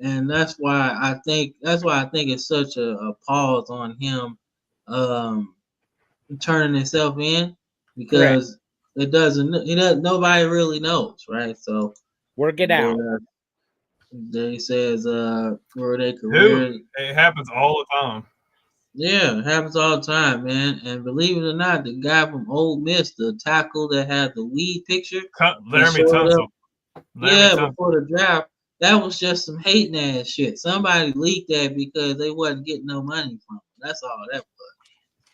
S4: and that's why I think it's such a pause on him turning himself in, because nobody really knows, right? So
S6: work it out.
S4: They says for their career.
S5: Dude, it happens all the time.
S4: Yeah, it happens all the time, man. And believe it or not, the guy from Ole Miss, the tackle that had the weed picture,
S5: Laramie Tunsil.
S4: Before the draft, that was just some hating ass shit. Somebody leaked that because they wasn't getting no money from him. That's all that was.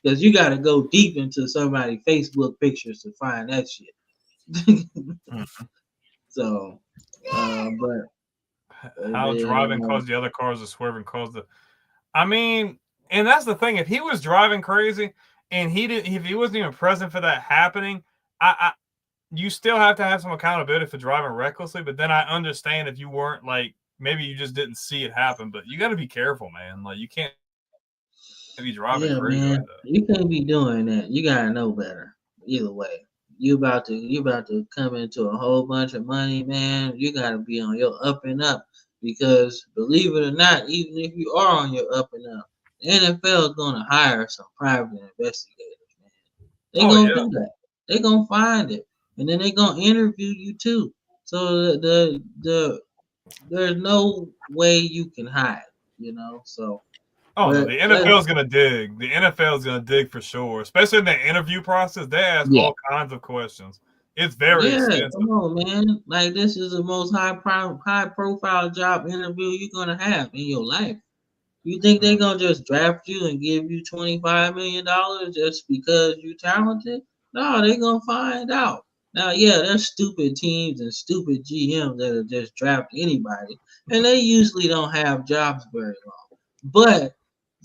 S4: Because you got to go deep into somebody's Facebook pictures to find that shit. So, but
S5: how driving caused the other cars to swerve and caused the. I mean. And that's the thing. If he was driving crazy and if he wasn't even present for that happening, you still have to have some accountability for driving recklessly. But then I understand if you weren't, like, maybe you just didn't see it happen. But you got to be careful, man. Like, you can't be driving crazy
S4: man.
S5: like that.
S4: You can't be doing that. You gotta know better. Either way, you about to come into a whole bunch of money, man. You gotta be on your up and up, because believe it or not, even if you are on your up and up, the NFL is going to hire some private investigators, man. They're going to do that. They're going to find it. And then they're going to interview you too. So there's no way you can hide, So.
S5: The NFL is going to dig. The NFL is going to dig for sure. Especially in the interview process, they ask all kinds of questions. It's very extensive.
S4: Come on, man. Like, this is the most high profile job interview you're going to have in your life. You think they're going to just draft you and give you $25 million just because you're talented? No, they're going to find out. Now, there's stupid teams and stupid GMs that will just draft anybody, and they usually don't have jobs very long. But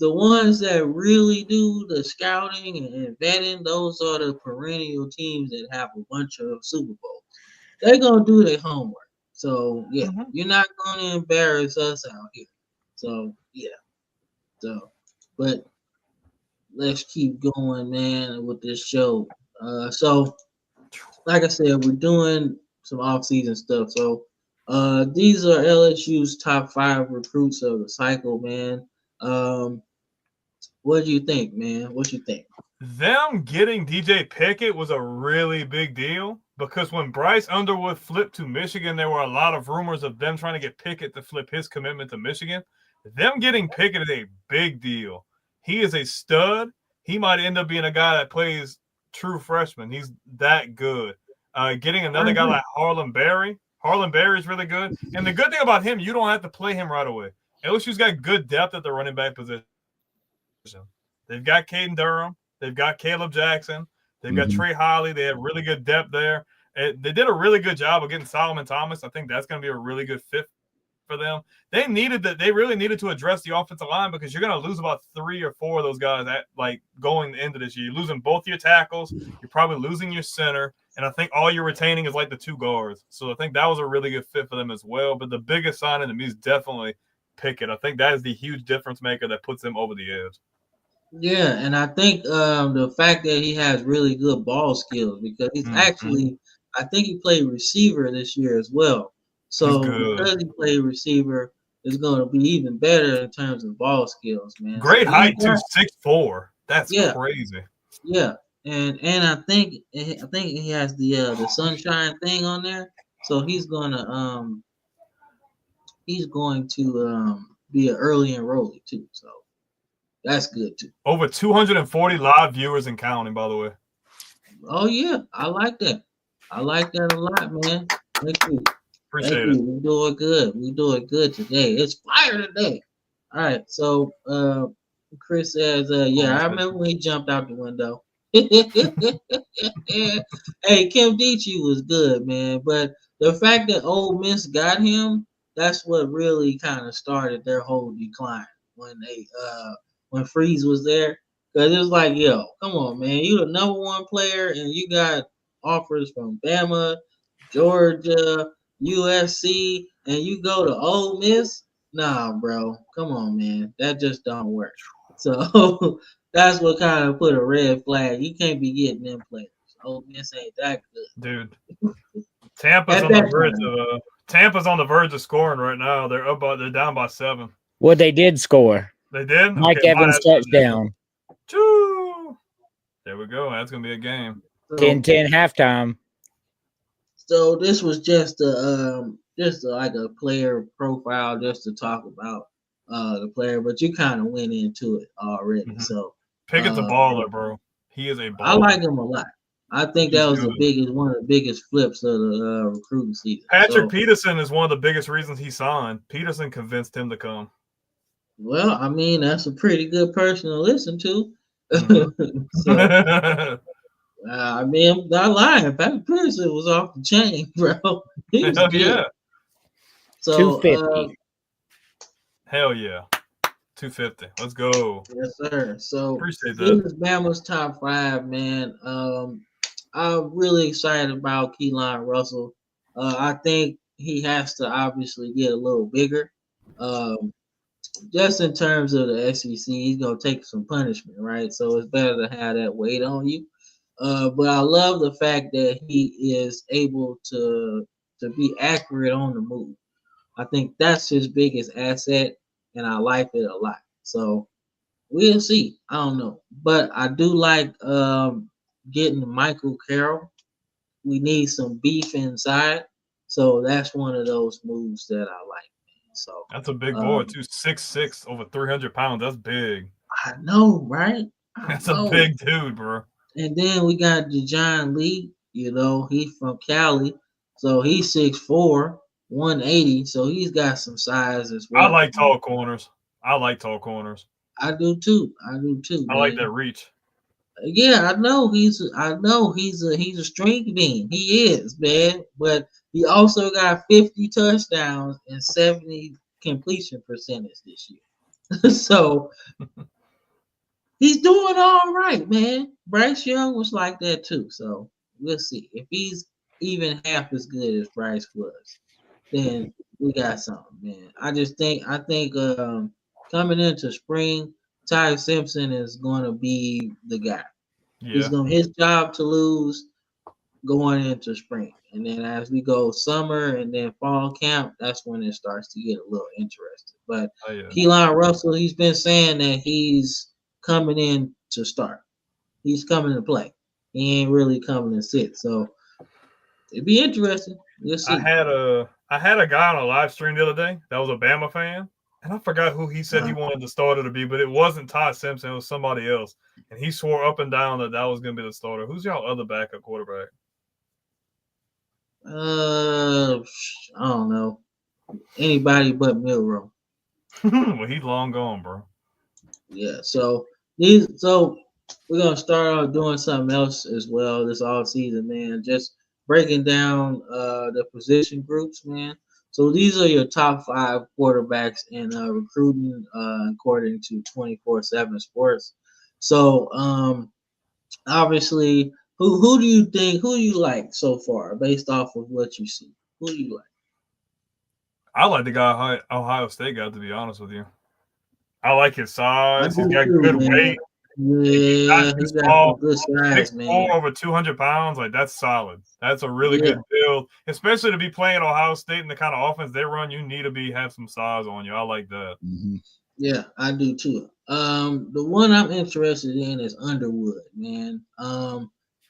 S4: the ones that really do the scouting and vetting, those are the perennial teams that have a bunch of Super Bowls. They're gonna do their homework. So yeah, you're not gonna embarrass us out here. So yeah. So, but let's keep going, man, with this show. So like I said, we're doing some off-season stuff. So these are LSU's top 5 recruits of the cycle, man. What do you think, man? What you think?
S5: Them getting DJ Pickett was a really big deal because when Bryce Underwood flipped to Michigan, there were a lot of rumors of them trying to get Pickett to flip his commitment to Michigan. Them getting Pickett is a big deal. He is a stud. He might end up being a guy that plays true freshman. He's that good. Getting another guy like Harlan Berry. Harlan Berry is really good. And the good thing about him, you don't have to play him right away. LSU's got good depth at the running back position. They've got Caden Durham. They've got Caleb Jackson. They've got Trey Holly. They have really good depth there. They did a really good job of getting Solomon Thomas. I think that's going to be a really good fit for them. They really needed to address the offensive line because you're going to lose about 3 or 4 of those guys going into this year. You're losing both your tackles. You're probably losing your center. And I think all you're retaining is like the 2 guards. So I think that was a really good fit for them as well. But the biggest signing to me is definitely Pickett. I think that is the huge difference maker that puts them over the edge.
S4: Yeah, and I think the fact that he has really good ball skills because he's actually, I think he played receiver this year as well. So because he played receiver, it's going to be even better in terms of ball skills, man.
S5: Great height too, 6'4". That's crazy.
S4: Yeah, and I think he has the sunshine thing on there, so he's going to be an early enrollee too. So. That's good too.
S5: Over 240 live viewers and counting, by the way.
S4: Oh yeah, I like that. I like that a lot, man. Thank you.
S5: Appreciate it.
S4: We're doing good. We're doing good today. It's fire today. All right. So Chris says, yeah, I remember when he jumped out the window. Hey, Kim Dichie was good, man. But the fact that Ole Miss got him, that's what really kind of started their whole decline when Freeze was there. Because it was like, yo, come on, man. You the number 1 player and you got offers from Bama, Georgia, USC, and you go to Ole Miss? Nah, bro. Come on, man. That just don't work. So that's what kind of put a red flag. You can't be getting them players. Ole Miss ain't that good.
S5: Dude. Tampa's on the verge of scoring right now. They're down by 7.
S6: Well, they did score.
S5: They did?
S6: Mike Evans touchdown.
S5: Choo! There we go. That's going to be a game.
S6: 10-10 halftime.
S4: So this was just like a player profile just to talk about the player, but you kind of went into it already. So
S5: Pickett's a baller, bro. He is a baller.
S4: I like him a lot. I think that was one of the biggest flips of the recruiting season.
S5: Patrick Peterson is one of the biggest reasons he signed. Peterson convinced him to come.
S4: Well, I mean, that's a pretty good person to listen to. So, I mean, I'm not lying. Patrick Peterson was off the chain, bro. He was good.
S5: Yeah.
S4: So,
S6: 250.
S5: Hell yeah. 250. Let's go.
S4: Yes, sir. So,
S5: appreciate
S4: this is Bama's top 5, man. I'm really excited about Keelan Russell. I think he has to obviously get a little bigger. Just in terms of the SEC, he's gonna take some punishment, right? So it's better to have that weight on you. But I love the fact that he is able to be accurate on the move. I think that's his biggest asset, and I like it a lot. So we'll see. I don't know, but I do like getting Michael Carroll. We need some beef inside, so that's one of those moves that I like. So
S5: that's a big boy, too. 6'6", over 300 pounds. That's big.
S4: I know, right?
S5: That's a big dude, bro.
S4: And then we got John Lee. You know, he's from Cali, so he's 6'4", 180. So he's got some size as well.
S5: I like tall corners. I
S4: do too.
S5: I like that reach.
S4: Yeah, I know he's a string bean. He is, man. But he also got 50 touchdowns and 70 completion percentage this year. So he's doing all right, man. Bryce Young was like that too. So we'll see. If he's even half as good as Bryce was, then we got something, man. I think coming into spring, Ty Simpson is gonna be the guy. He's
S5: Yeah.
S4: gonna his job to lose going into spring. And then as we go summer and then fall camp, that's when it starts to get a little interesting. But
S5: Oh, yeah.
S4: Keelan Russell, he's been saying that he's coming in to start. He's coming to play. He ain't really coming to sit. So it'd be interesting. We'll see.
S5: I had a guy on a live stream the other day that was a Bama fan, and I forgot who he said he wanted the starter to be, but it wasn't Todd Simpson, it was somebody else. And he swore up and down that was going to be the starter. Who's y'all other backup quarterback?
S4: I don't know. Anybody but Milrow.
S5: Well, he's long gone, bro.
S4: Yeah. So we're gonna start out doing something else as well this all season, man. Just breaking down the position groups, man. So these are your top 5 quarterbacks in recruiting according to 24/7 Sports. So obviously, who do you like so far based off of what you see? Who do you like?
S5: I like the guy Ohio State got, to be honest with you. I like his size. He's got
S4: too,
S5: good
S4: man.
S5: weight.
S4: Yeah,
S5: He's
S4: he got
S5: small.
S4: some good size,
S5: 6'4",
S4: man.
S5: over 200 pounds. Like, that's solid. That's a really
S4: Yeah.
S5: good build, especially to be playing at Ohio State and the kind of offense they run. You need to have some size on you. I like that.
S6: Mm-hmm.
S4: Yeah, I do too. The one I'm interested in is Underwood, man.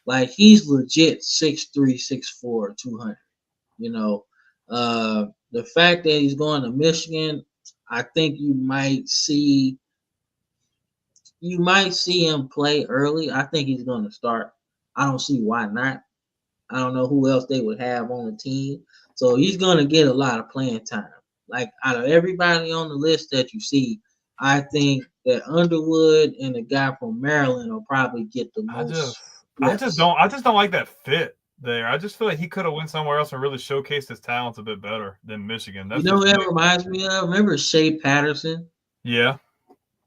S4: Like he's legit 6'3", 6'4", 200. You know, the fact that he's going to Michigan, I think you might see him play early. I think he's going to start. I don't see why not. I don't know who else they would have on the team. So he's going to get a lot of playing time. Like out of everybody on the list that you see, I think that Underwood and the guy from Maryland will probably get the most.
S5: I just don't like that fit there. I just feel like he could have went somewhere else and really showcased his talents a bit better than Michigan. That's
S4: You know
S5: just
S4: what that
S5: me.
S4: reminds me of? Remember Shea Patterson
S5: Yeah.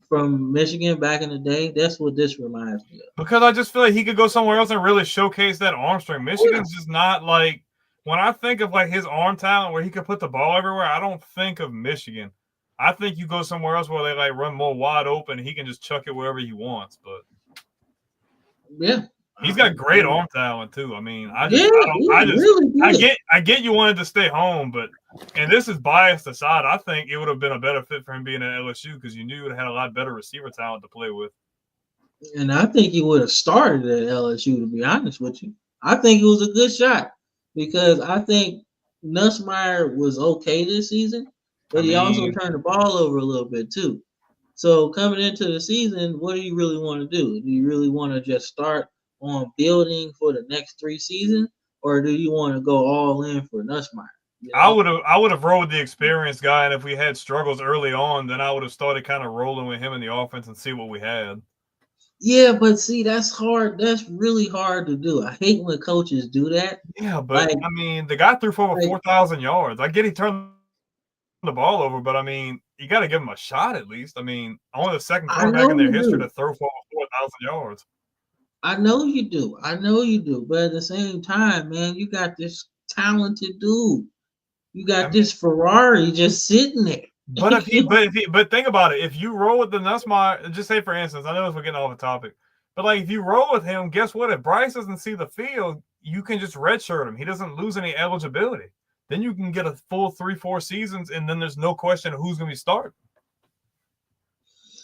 S4: from Michigan back in the day? That's what this reminds me of.
S5: Because I just feel like he could go somewhere else and really showcase that arm strength. Michigan's just not like, when I think of like his arm talent where he could put the ball everywhere, I don't think of Michigan. I think you go somewhere else where they like run more wide open and he can just chuck it wherever he wants. But
S4: Yeah.
S5: he's got great arm talent too. I mean, I get you wanted to stay home, but and this is biased aside, I think it would have been a better fit for him being at LSU because you knew you would have had a lot better receiver talent to play with.
S4: And I think he would have started at LSU, to be honest with you. I think it was a good shot because I think Nussmeier was okay this season, but he also turned the ball over a little bit too. So coming into the season, what do you really want to do? Do you really want to just start on building for the next 3 seasons, or do you want to go all in for Nussmeier? You know?
S5: I would have rolled with the experienced guy, and if we had struggles early on, then I would have started kind of rolling with him in the offense and see what we had.
S4: Yeah, but see, that's hard. That's really hard to do. I hate when coaches do that.
S5: Yeah, but I mean, the guy threw for over 4,000 yards. I get he turned the ball over, but I mean, you got to give him a shot at least. I mean, only the second quarterback in their history to throw for over 4,000 yards.
S4: I know you do. But at the same time, man, you got this talented dude. You got this Ferrari just sitting there.
S5: But but think about it. If you roll with the Nussmeier, just say for instance, I know we're getting off the topic, but like if you roll with him, guess what? If Bryce doesn't see the field, you can just redshirt him. He doesn't lose any eligibility. Then you can get a full 3-4 seasons, and then there's no question of who's going to be starting.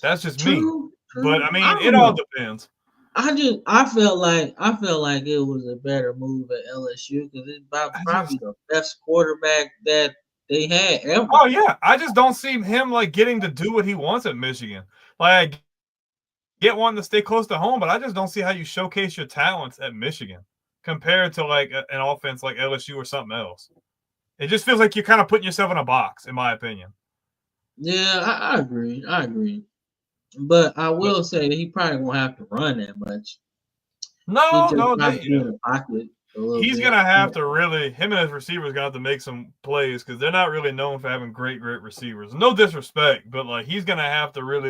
S5: That's just me. But I mean, it all depends.
S4: I felt like it was a better move at LSU because it's probably the best quarterback that they had ever.
S5: Oh yeah, I just don't see him like getting to do what he wants at Michigan. Like, I get wanting to stay close to home, but I just don't see how you showcase your talents at Michigan compared to like an offense like LSU or something else. It just feels like you're kind of putting yourself in a box, in my opinion.
S4: Yeah, I agree. But I will say that he probably won't have to run that much.
S5: No,
S4: in the pocket. a little
S5: He's
S4: bit.
S5: gonna have to really, him and his receivers gonna have to make some plays because they're not really known for having great receivers. No disrespect, but like he's gonna have to really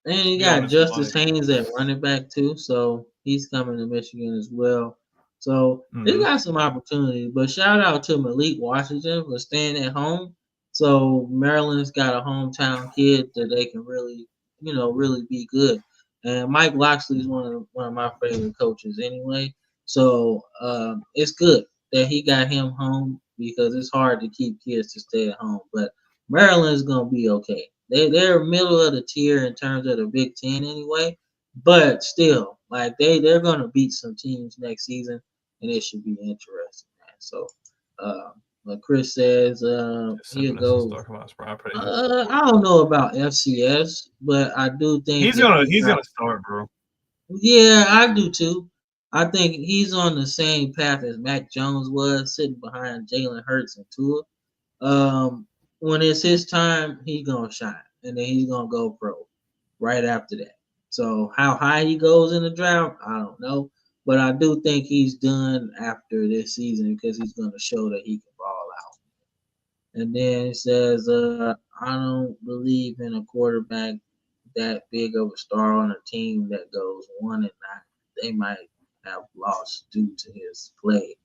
S4: And you
S5: get on
S4: got
S5: his
S4: Justice
S5: money.
S4: Haynes at running back too, so he's coming to Michigan as well. So they
S5: Mhm.
S4: got some opportunity. But shout out to Malik Washington for staying at home. So Maryland's got a hometown kid that they can really, really be good. And Mike Loxley is one of my favorite coaches anyway. So it's good that he got him home because it's hard to keep kids to stay at home. But Maryland's gonna be okay. They're middle of the tier in terms of the Big Ten anyway, but still, like they're gonna beat some teams next season, and it should be interesting, man. So, like Chris says, he'll go. I don't know about FCS, but I do think
S5: He's
S4: if
S5: gonna
S4: he
S5: he's
S4: got,
S5: gonna start, bro.
S4: yeah, I do too. I think he's on the same path as Mac Jones was, sitting behind Jalen Hurts and Tua. When it's his time, he's gonna shine, and then he's gonna go pro right after that. So how high he goes in the draft, I don't know, but I do think he's done after this season because he's gonna show that he can ball out. And then it says, I don't believe in a quarterback that big of a star on a team that goes 1-9. They might have lost due to his play.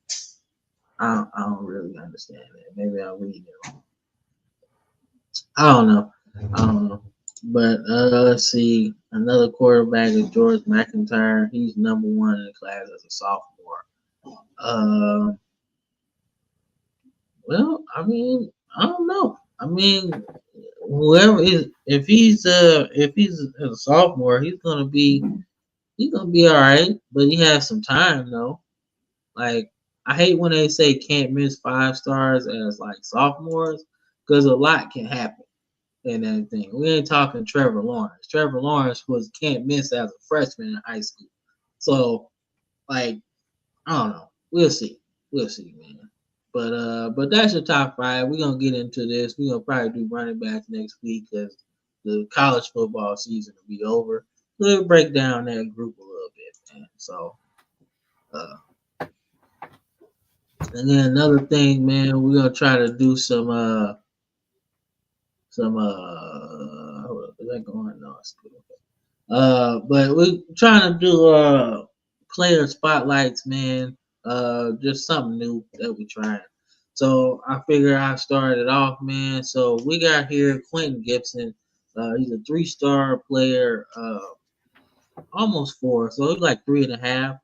S4: I don't really understand that. Maybe I'm reading it wrong. I don't know. I don't know. But let's see. Another quarterback is George McIntyre. He's number one in the class as a sophomore. Uh, well, I mean, I don't know. I mean, whoever is, if he's a sophomore, he's gonna be all right. But he has some time though. Like I hate when they say can't miss 5 stars as like sophomores because a lot can happen and everything. We ain't talking Trevor Lawrence. Trevor Lawrence was can't miss as a freshman in high school. So like I don't know. We'll see. We'll see, man. But that's your top five. We're gonna get into this. We're gonna probably do running backs next week because the college football season will be over. We'll break down that group a little bit, man. So uh and then another thing, man, we're gonna try to do some hold up, is that going on? No, it's good. But we're trying to do player spotlights, man. Just something new that we trying. So I figure I started off, man. So we got here Quentin Gibson. He's a 3-star player, almost 4, so he's like 3.5.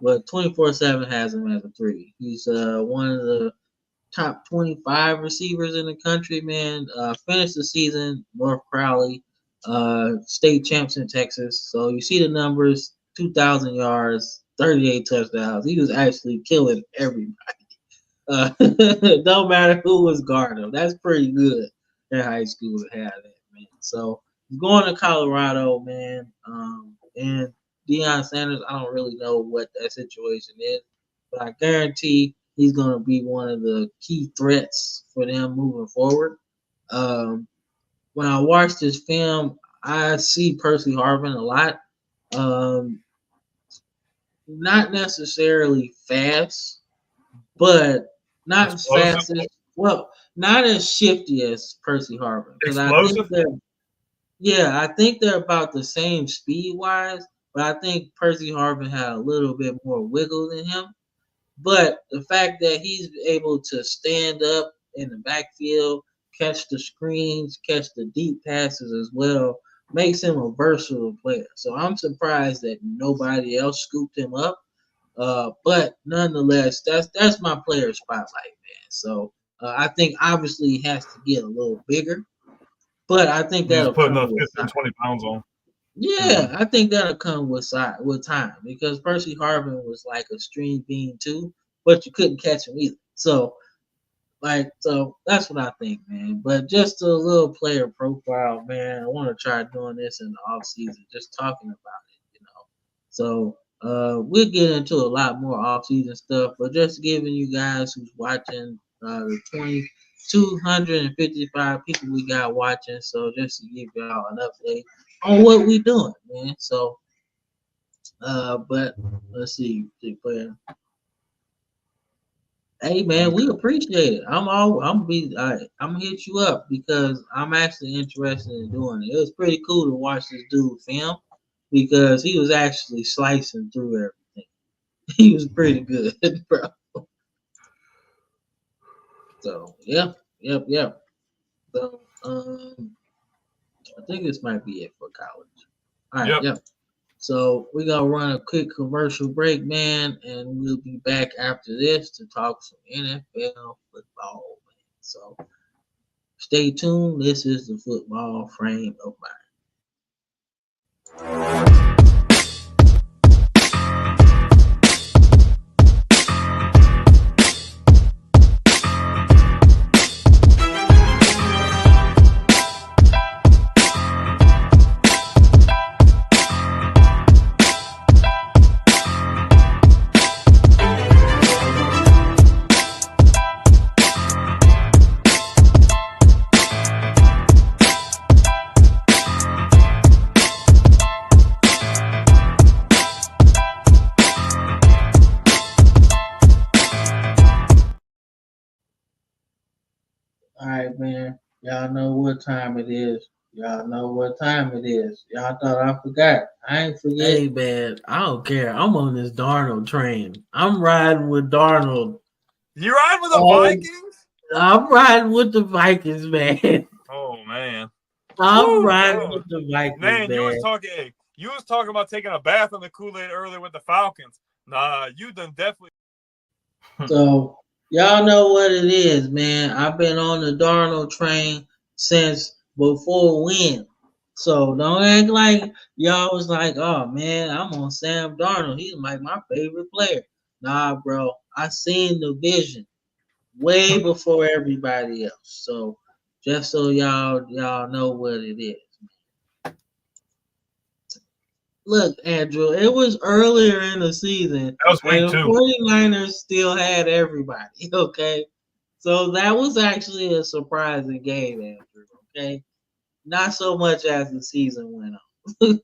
S4: But 24/7 has him as a 3. He's one of the top 25 receivers in the country, man. Finished the season North Crowley, state champs in Texas. So you see the numbers: 2,000 yards, 38 touchdowns. He was actually killing everybody. Don't matter who was guarding him. That's pretty good in high school to have that, man. So he's going to Colorado, man. And Deion Sanders, I don't really know what that situation is, but I guarantee he's going to be one of the key threats for them moving forward. Um, when I watch this film, I see Percy Harvin a lot. Um, not necessarily fast, but not as
S5: Explosive.
S4: fast as not as shifty as Percy Harvin because I think
S5: Explosive.
S4: they're about the same speed wise, but I think Percy Harvin had a little bit more wiggle than him. But the fact that he's able to stand up in the backfield, catch the screens, catch the deep passes as well, makes him a versatile player. So I'm surprised that nobody else scooped him up. But nonetheless, that's my player spotlight, man. So I think obviously he has to get a little bigger, but I think
S5: You just
S4: that'll
S5: put
S4: come
S5: another
S4: with
S5: 15,
S4: time.
S5: 20 pounds on.
S4: Yeah, I think that'll come with time because Percy Harvin was like a stream bean too, but you couldn't catch him either. So that's what I think, man. But just a little player profile, man. I want to try doing this in the off season, just talking about it. So we'll get into a lot more off season stuff, but just giving you guys who's watching the 255 people we got watching. So just to give y'all an update on what we doing, man. So But let's see. Hey man, we appreciate it. I'm gonna hit you up because I'm actually interested in doing it. It was pretty cool to watch this dude film because he was actually slicing through everything. He was pretty good, bro. So yep. So I think this might be it for college. All right,
S5: Yep.
S4: yep. So we're gonna run a quick commercial break, man, and we'll be back after this to talk some NFL football, man. So stay tuned. This is the football frame of mind. All right, man. Y'all know what time it is. Y'all know what time it is. Y'all thought I forgot. I ain't forget. Hey, man, I don't care. I'm on this Darnold train. I'm riding with Darnold.
S5: You riding with the Vikings?
S4: I'm riding with the Vikings, man.
S5: Oh man.
S4: I'm riding with the Vikings,
S5: man.
S4: man.
S5: You was talking about taking a bath on the Kool-Aid earlier with the Falcons. Nah, you done definitely.
S4: So y'all know what it is, man. I've been on the Darnold train since before when. So don't act like y'all was like, oh man, I'm on Sam Darnold. He's like my favorite player. Nah, bro. I seen the vision way before everybody else. So just so y'all know what it is. Look, Andrew, it was earlier in the season.
S5: That was week
S4: and the
S5: 2.
S4: 49ers still had everybody, okay? So that was actually a surprising game, Andrew, okay? Not so much as the season went on.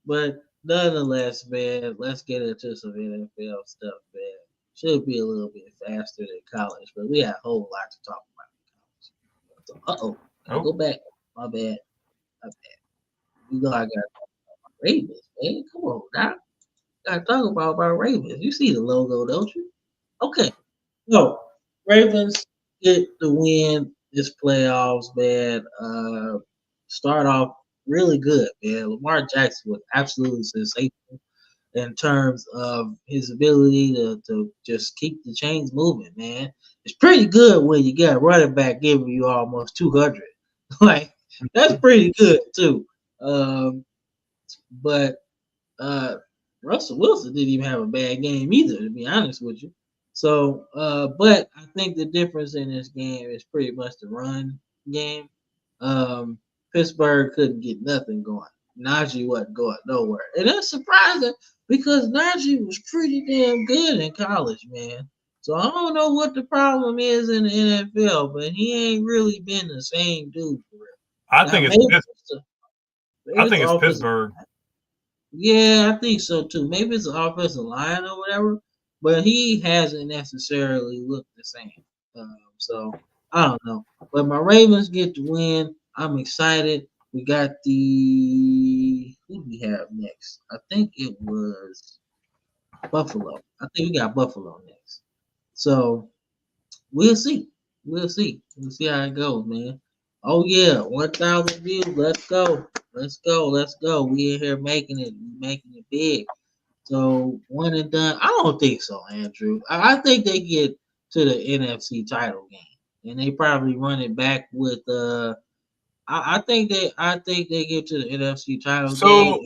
S4: But nonetheless, man, let's get into some NFL stuff, man. Should be a little bit faster than college, but we had a whole lot to talk about. So,
S5: Oh.
S4: go back. My bad. You know I got Ravens, man. Come on, now. Gotta talk about Ravens. You see the logo, don't you? Okay. So Ravens get the win this playoffs, man. Start off really good, man. Lamar Jackson was absolutely sensational in terms of his ability to just keep the chains moving, man. It's pretty good when you got a running back giving you almost 200. Like that's pretty good too. But Russell Wilson didn't even have a bad game either, to be honest with you. So, but I think the difference in this game is pretty much the run game. Um, Pittsburgh couldn't get nothing going. Najee wasn't going nowhere, and that's surprising because Najee was pretty damn good in college, man. So I don't know what the problem is in the NFL, but he ain't really been the same dude for real.
S5: I think it's Pittsburgh.
S4: Yeah, I think so too. Maybe it's the offensive line or whatever, but he hasn't necessarily looked the same. So I don't know. But my Ravens get the win. I'm excited. We got who do we have next? I think it was Buffalo. I think we got Buffalo next. So we'll see. We'll see. We'll see how it goes, man. Oh yeah, 1,000 views. Let's go. Let's go. Let's go. We in here making it big. So one and done. I don't think so, Andrew. I think they get to the NFC title game, and they probably run it back with. I think they get to the NFC title game.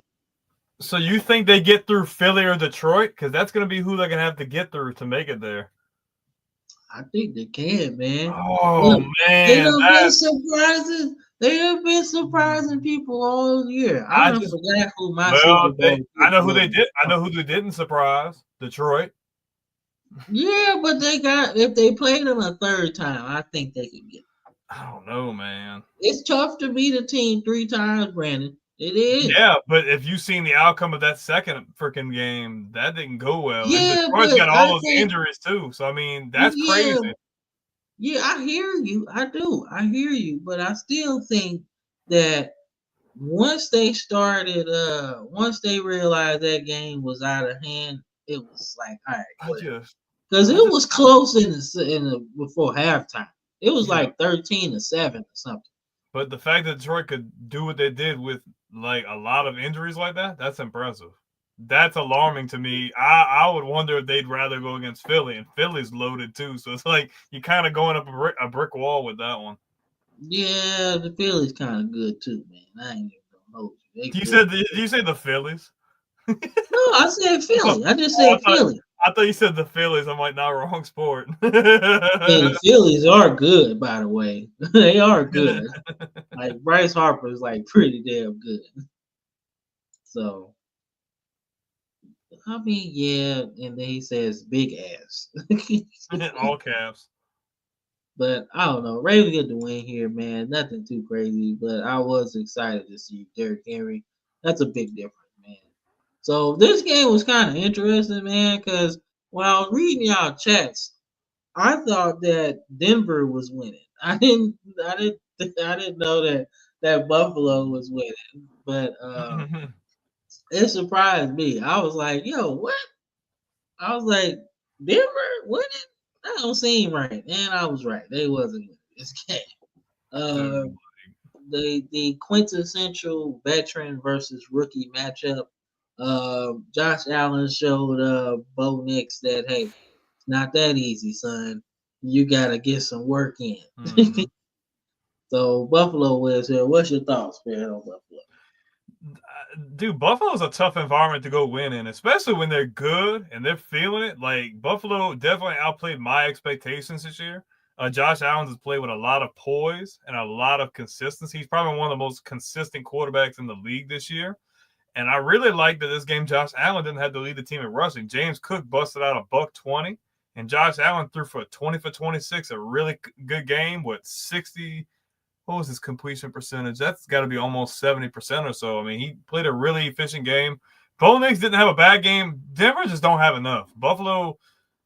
S5: So you think they get through Philly or Detroit? Because that's going to be who they're going to have to get through to make it there.
S4: I think they can, man.
S5: Oh,
S4: Look,
S5: man.
S4: They have been surprising. They have been surprising people all year. I forgot who my Super Bowl.
S5: I know who they did. I know who they didn't surprise. Detroit.
S4: Yeah, but if they played them a third time, I think they could get.
S5: I don't know, man.
S4: It's tough to beat a team 3 times, Brandon. It is.
S5: Yeah, but if you seen the outcome of that second freaking game, that didn't go well. And
S4: Yeah,
S5: Detroit's
S4: but
S5: got
S4: I
S5: all those
S4: think,
S5: injuries too. So I mean, that's
S4: yeah,
S5: crazy.
S4: yeah, I hear you. I do. I hear you. But I still think that once once they realized that game was out of hand, it was like, all right,
S5: I
S4: whatever.
S5: just,
S4: Because
S5: I
S4: it
S5: just,
S4: was close before halftime. It was
S5: yeah.
S4: like 13-7 or something.
S5: But the fact that Detroit could do what they did with like a lot of injuries like that, that's impressive. That's alarming to me. I would wonder if they'd rather go against Philly, and Philly's loaded too. So it's like you're kind of going up a brick wall with that one.
S4: Yeah, the Phillies kind of good too, man. I ain't even gonna hold you. They
S5: You
S4: good.
S5: said you say the Phillies?
S4: No, I said
S5: Oh,
S4: Philly. I just
S5: I
S4: said
S5: thought
S4: Philly.
S5: you said the Phillies. I'm like, not wrong sport.
S4: And the Phillies are good, by the way. They are good. Like Bryce Harper is like pretty damn good. So I mean, yeah, and then he says big ass.
S5: All caps.
S4: But I don't know. Ravens get the win here, man. Nothing too crazy, but I was excited to see Derrick Henry. That's a big difference, man. So this game was kind of interesting, man, because when I was reading y'all chats, I thought that Denver was winning. I didn't know that Buffalo was winning. But it surprised me. I was like, yo, what? I was like, Denver winning? That don't seem right. And I was right. They wasn't winning this game. Uh, the quintessential veteran versus rookie matchup. Josh Allen showed Bo Nix that hey, it's not that easy, son. You gotta get some work in.
S5: Mm-hmm.
S4: So Buffalo wins here. What's your thoughts, man, on Buffalo?
S5: Dude, Buffalo's a tough environment to go win in, especially when they're good and they're feeling it. Like Buffalo definitely outplayed my expectations this year. Josh Allen has played with a lot of poise and a lot of consistency. He's probably one of the most consistent quarterbacks in the league this year. And I really like that this game Josh Allen didn't have to lead the team in rushing. James Cook busted out a $120, and Josh Allen threw for 20 for 26, a really good game with 60. What was his completion percentage? That's got to be almost 70% or so. I mean, he played a really efficient game. Bo Nix didn't have a bad game. Denver just don't have enough. Buffalo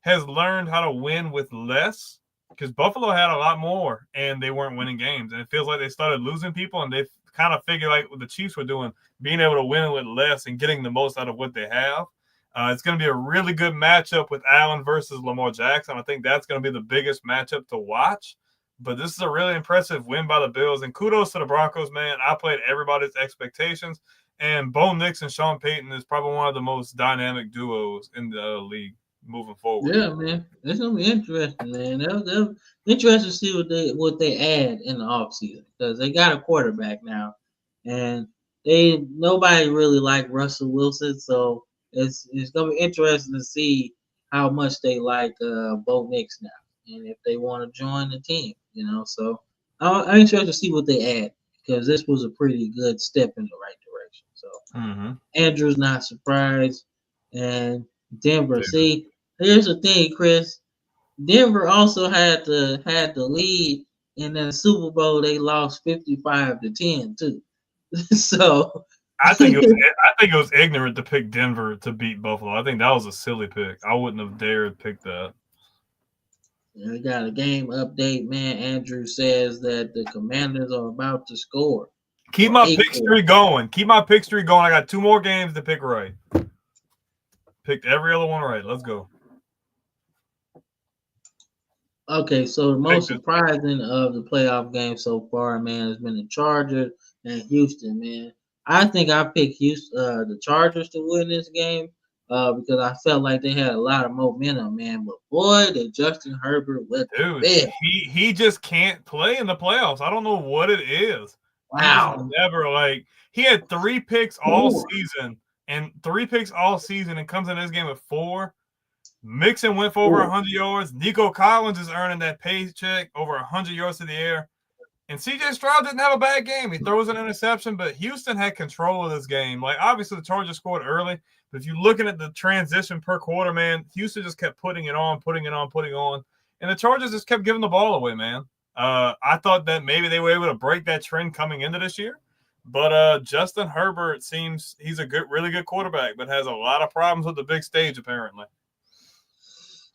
S5: has learned how to win with less because Buffalo had a lot more and they weren't winning games. And it feels like they started losing people and they kind of figured like what the Chiefs were doing, being able to win with less and getting the most out of what they have. It's going to be a really good matchup with Allen versus Lamar Jackson. I think that's going to be the biggest matchup to watch. But this is a really impressive win by the Bills. And kudos to the Broncos, man. I played everybody's expectations. And Bo Nix and Sean Payton is probably one of the most dynamic duos in the league moving forward.
S4: Yeah, man, it's gonna be interesting, man. They'll interesting to see what they add in the offseason because they got a quarterback now, and they nobody really like Russell Wilson, so it's gonna be interesting to see how much they like Bo Nix now, and if they want to join the team, you know. So I'm interested to see what they add because this was a pretty good step in the right direction. So Andrew's not surprised, and Denver.
S5: Dude.
S4: See, here's the thing, Chris. Denver also had the lead in that Super Bowl. They lost 55-10 too. So
S5: I think it was ignorant to pick Denver to beat Buffalo. I think that was a silly pick. I wouldn't have dared pick that.
S4: we got a game update, man. Andrew says that the Commanders are about to score.
S5: Keep my pick streak going. I got 2 more games to pick right. Picked every other one right. Let's go.
S4: Okay, so the most surprising of the playoff game so far, man, has been the Chargers and Houston, man. I think I picked the Chargers to win this game because I felt like they had a lot of momentum, man. But boy, did Justin Herbert with
S5: he just can't play in the playoffs. I don't know what it is.
S4: Wow.
S5: He just never he had 3 picks all season and comes in this game with 4. Mixon went for over 100 yards. Nico Collins is earning that paycheck over 100 yards to the air. And CJ Stroud didn't have a bad game. He throws an interception, but Houston had control of this game. Like, obviously, the Chargers scored early, but if you're looking at the transition per quarter, man, Houston just kept putting it on. And the Chargers just kept giving the ball away, man. I thought that maybe they were able to break that trend coming into this year. But Justin Herbert seems he's a really good quarterback, but has a lot of problems with the big stage apparently.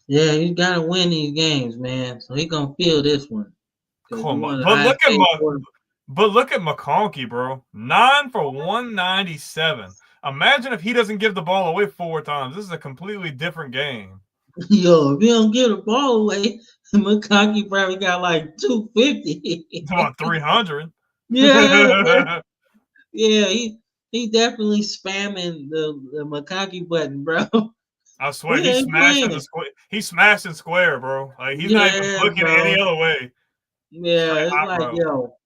S4: Yeah, you gotta win these games, man. So he gonna feel this one.
S5: Come on, but look at McConkey, bro. 9 for 197. Imagine if he doesn't give the ball away 4 times. This is a completely different game.
S4: Yo, if you don't get the ball away, McConkey probably got like 250.
S5: About 300.
S4: Yeah, yeah, he definitely spamming the McConkey button, bro.
S5: I swear
S4: He ain't playing.
S5: He's smashing square, bro. Like he's not even
S4: Yeah,
S5: looking
S4: bro.
S5: any other way.
S4: Yeah, it's
S5: hot
S4: like,
S5: route.
S4: yo,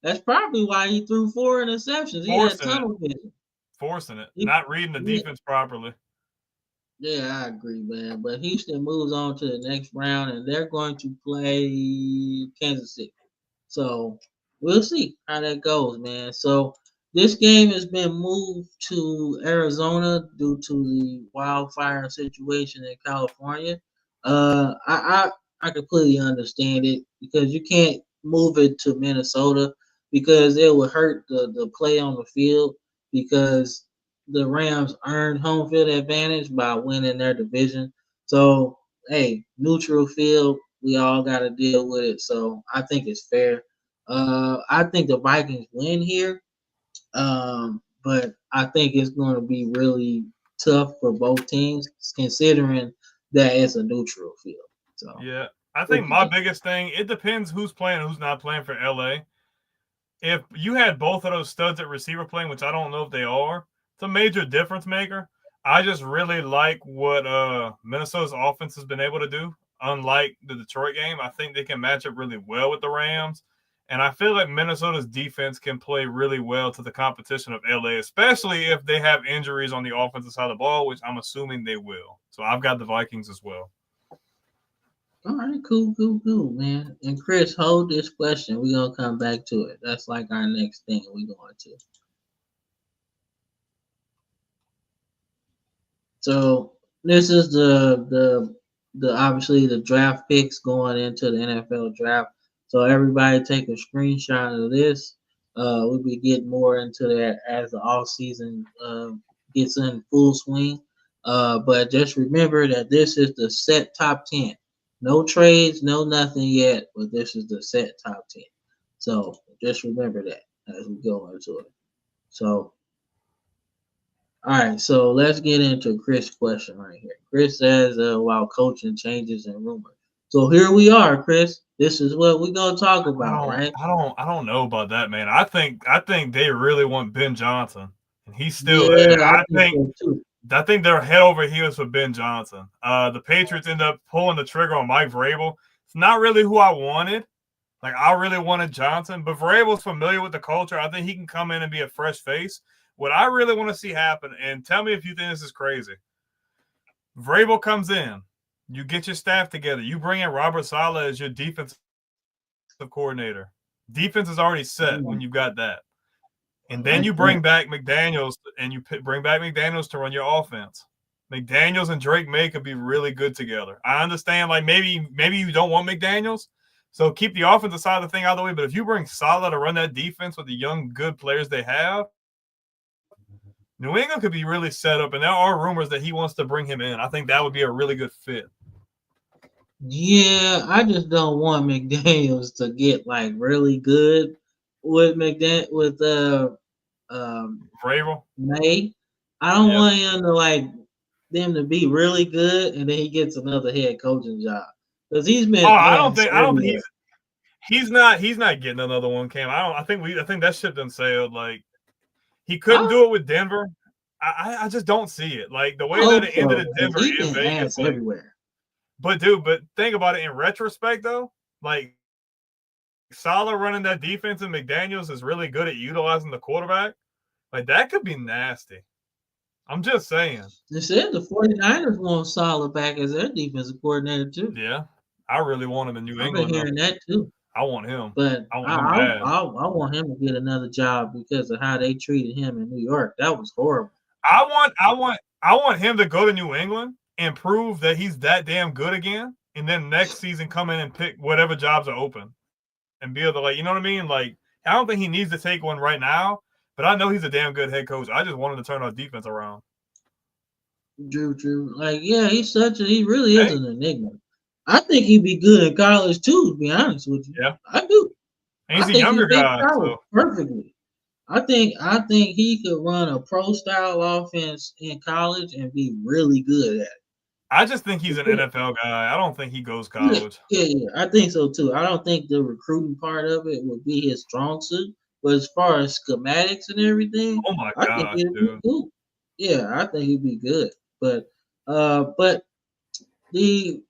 S4: that's probably why he threw 4 interceptions. He had tunnel vision.
S5: Forcing it. Not reading the defense properly.
S4: Yeah, I agree, man. But Houston moves on to the next round, and they're going to play Kansas City. So we'll see how that goes, man. So this game has been moved to Arizona due to the wildfire situation in California. I completely understand it because you can't move it to Minnesota because it would hurt the play on the field because the Rams earned home field advantage by winning their division. So hey, neutral field, we all got to deal with it. So I think it's fair. I think the Vikings win here, but I think it's going to be really tough for both teams, considering that it's a neutral field. So
S5: yeah, I think my biggest thing, it depends who's playing and who's not playing for LA. If you had both of those studs at receiver playing, which I don't know if they are, it's a major difference maker. I just really like what Minnesota's offense has been able to do. Unlike the Detroit game, I think they can match up really well with the Rams. And I feel like Minnesota's defense can play really well to the competition of LA, especially if they have injuries on the offensive side of the ball, which I'm assuming they will. So I've got the Vikings as well.
S4: All right, cool, man. And Chris, hold this question. We're gonna come back to it. That's like our next thing we're going to. So this is the obviously the draft picks going into the NFL draft. So everybody take a screenshot of this. We'll be getting more into that as the off season gets in full swing. But just remember that this is the set top 10. No trades, no nothing yet, but this is the set top 10. So just remember that as we go into it. So all right, so let's get into Chris' question right here. Chris says, while coaching changes and rumors. So here we are, Chris. This is what we're gonna talk about, right?
S5: I don't know about that, man. I think they really want Ben Johnson, and he's still.
S4: Yeah,
S5: I think
S4: so too.
S5: I think they're head over heels for Ben Johnson. The Patriots end up pulling the trigger on Mike Vrabel. It's not really who I wanted. Like I really wanted Johnson, but Vrabel's familiar with the culture. I think he can come in and be a fresh face. What I really want to see happen, and tell me if you think this is crazy. Vrabel comes in, you get your staff together, you bring in Robert Saleh as your defensive coordinator. Defense is already set when you got that. And then you bring back McDaniels, and you bring back McDaniels to run your offense. McDaniels and Drake May could be really good together. I understand, like maybe you don't want McDaniels, so keep the offensive side of the thing out of the way. But if you bring Saleh to run that defense with the young, good players they have, New England could be really set up, and there are rumors that he wants to bring him in. I think that would be a really good fit.
S4: Yeah, I just don't want McDaniels to get like really good with Vrabel. May. I don't want him to like them to be really good, and then he gets another head coaching job because he's been.
S5: I don't think he's not getting another one. Cam, I think that ship done sailed. Like he couldn't do it with Denver. I just don't see it. Like the way that it ended in Denver and Vegas, like,
S4: everywhere.
S5: But think about it in retrospect though. Like Saleh running that defense and McDaniels is really good at utilizing the quarterback. Like that could be nasty. I'm just saying.
S4: They said the 49ers want Saleh back as their defensive coordinator too.
S5: Yeah, I really want him in New England.
S4: I've been hearing that too.
S5: I want him,
S4: but I
S5: want
S4: him to get another job because of how they treated him in New York. That was horrible.
S5: I want him to go to New England and prove that he's that damn good again, and then next season come in and pick whatever jobs are open, and be able to, like, you know what I mean? Like, I don't think he needs to take one right now, but I know he's a damn good head coach. I just wanted to turn our defense around.
S4: True. Like, yeah, he really is
S5: Hey.
S4: an enigma. I think he'd be good in college too, to be honest with you.
S5: Yeah.
S4: I do.
S5: And he's
S4: I
S5: a
S4: think
S5: younger
S4: he fits
S5: guy,
S4: college
S5: so
S4: perfectly. I think he could run a pro style offense in college and be really good at it.
S5: I just think he's an NFL guy. I don't think he goes college.
S4: Yeah. I think so too. I don't think the recruiting part of it would be his strong suit, but as far as schematics and everything,
S5: Oh my
S4: I think
S5: gosh,
S4: it'd be
S5: dude.
S4: good. Yeah, I think he'd be good. But the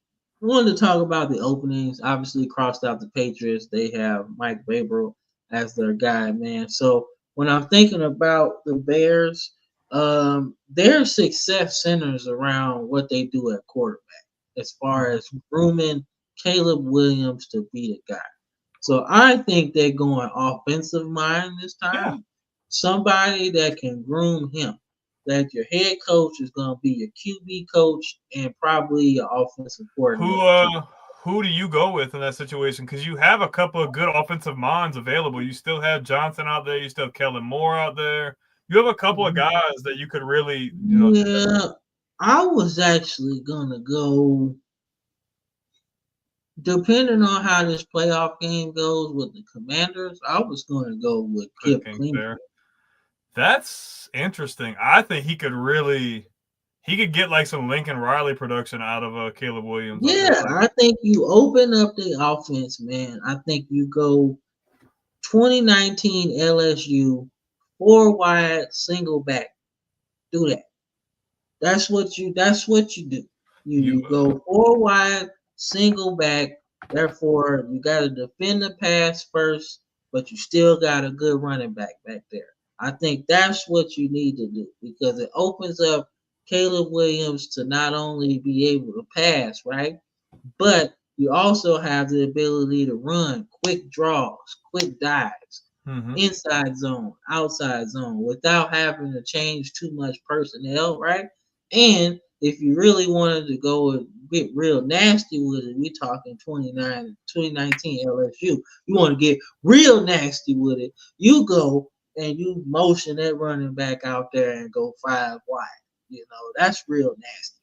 S4: wanted to talk about the openings. Obviously, crossed out the Patriots. They have Mike Vrabel as their guy, man. So when I'm thinking about the Bears, their success centers around what they do at quarterback, as far as grooming Caleb Williams to be the guy. So I think they're going offensive mind this
S5: Yeah.
S4: time. Somebody that can groom him. That your head coach is going to be your QB coach and probably your offensive coordinator too.
S5: Who do you go with in that situation? Because you have a couple of good offensive minds available. You still have Johnson out there. You still have Kellen Moore out there. You have a couple of guys that you could really,
S4: Yeah, I was actually going to go, depending on how this playoff game goes with the Commanders, I was going to go with
S5: put
S4: Kip
S5: King
S4: Klingberg.
S5: there. That's interesting. I think he could get like some Lincoln Riley production out of Caleb Williams.
S4: Yeah, I think you open up the offense, man. I think you go 2019 LSU, 4 wide, single back. Do that. That's what you do. You go 4 wide, single back. Therefore, you got to defend the pass first, but you still got a good running back there. I think that's what you need to do because it opens up Caleb Williams to not only be able to pass, right? But you also have the ability to run quick draws, quick dives, inside zone, outside zone, without having to change too much personnel, right? And if you really wanted to go and get real nasty with it, we talking 2019 LSU. You want to get real nasty with it, you go and you motion that running back out there and go 5 wide. You know, that's real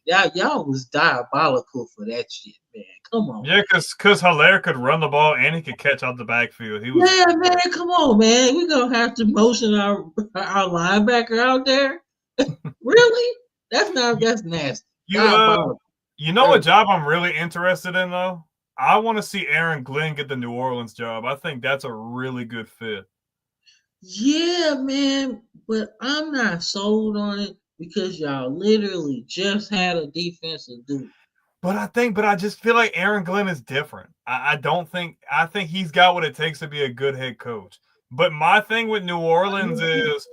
S4: nasty. Y'all was diabolical for that shit, man. Come on.
S5: Yeah, because Hilaire could run the ball and he could catch out the backfield.
S4: Yeah, man, come on, man. We're gonna have to motion our linebacker out there. Really? That's nasty.
S5: You know what job I'm really interested in though? I want to see Aaron Glenn get the New Orleans job. I think that's a really good fit.
S4: Yeah, man, but I'm not sold on it because y'all literally just had a defensive dude.
S5: But I just feel like Aaron Glenn is different. I think he's got what it takes to be a good head coach. But my thing with New Orleans is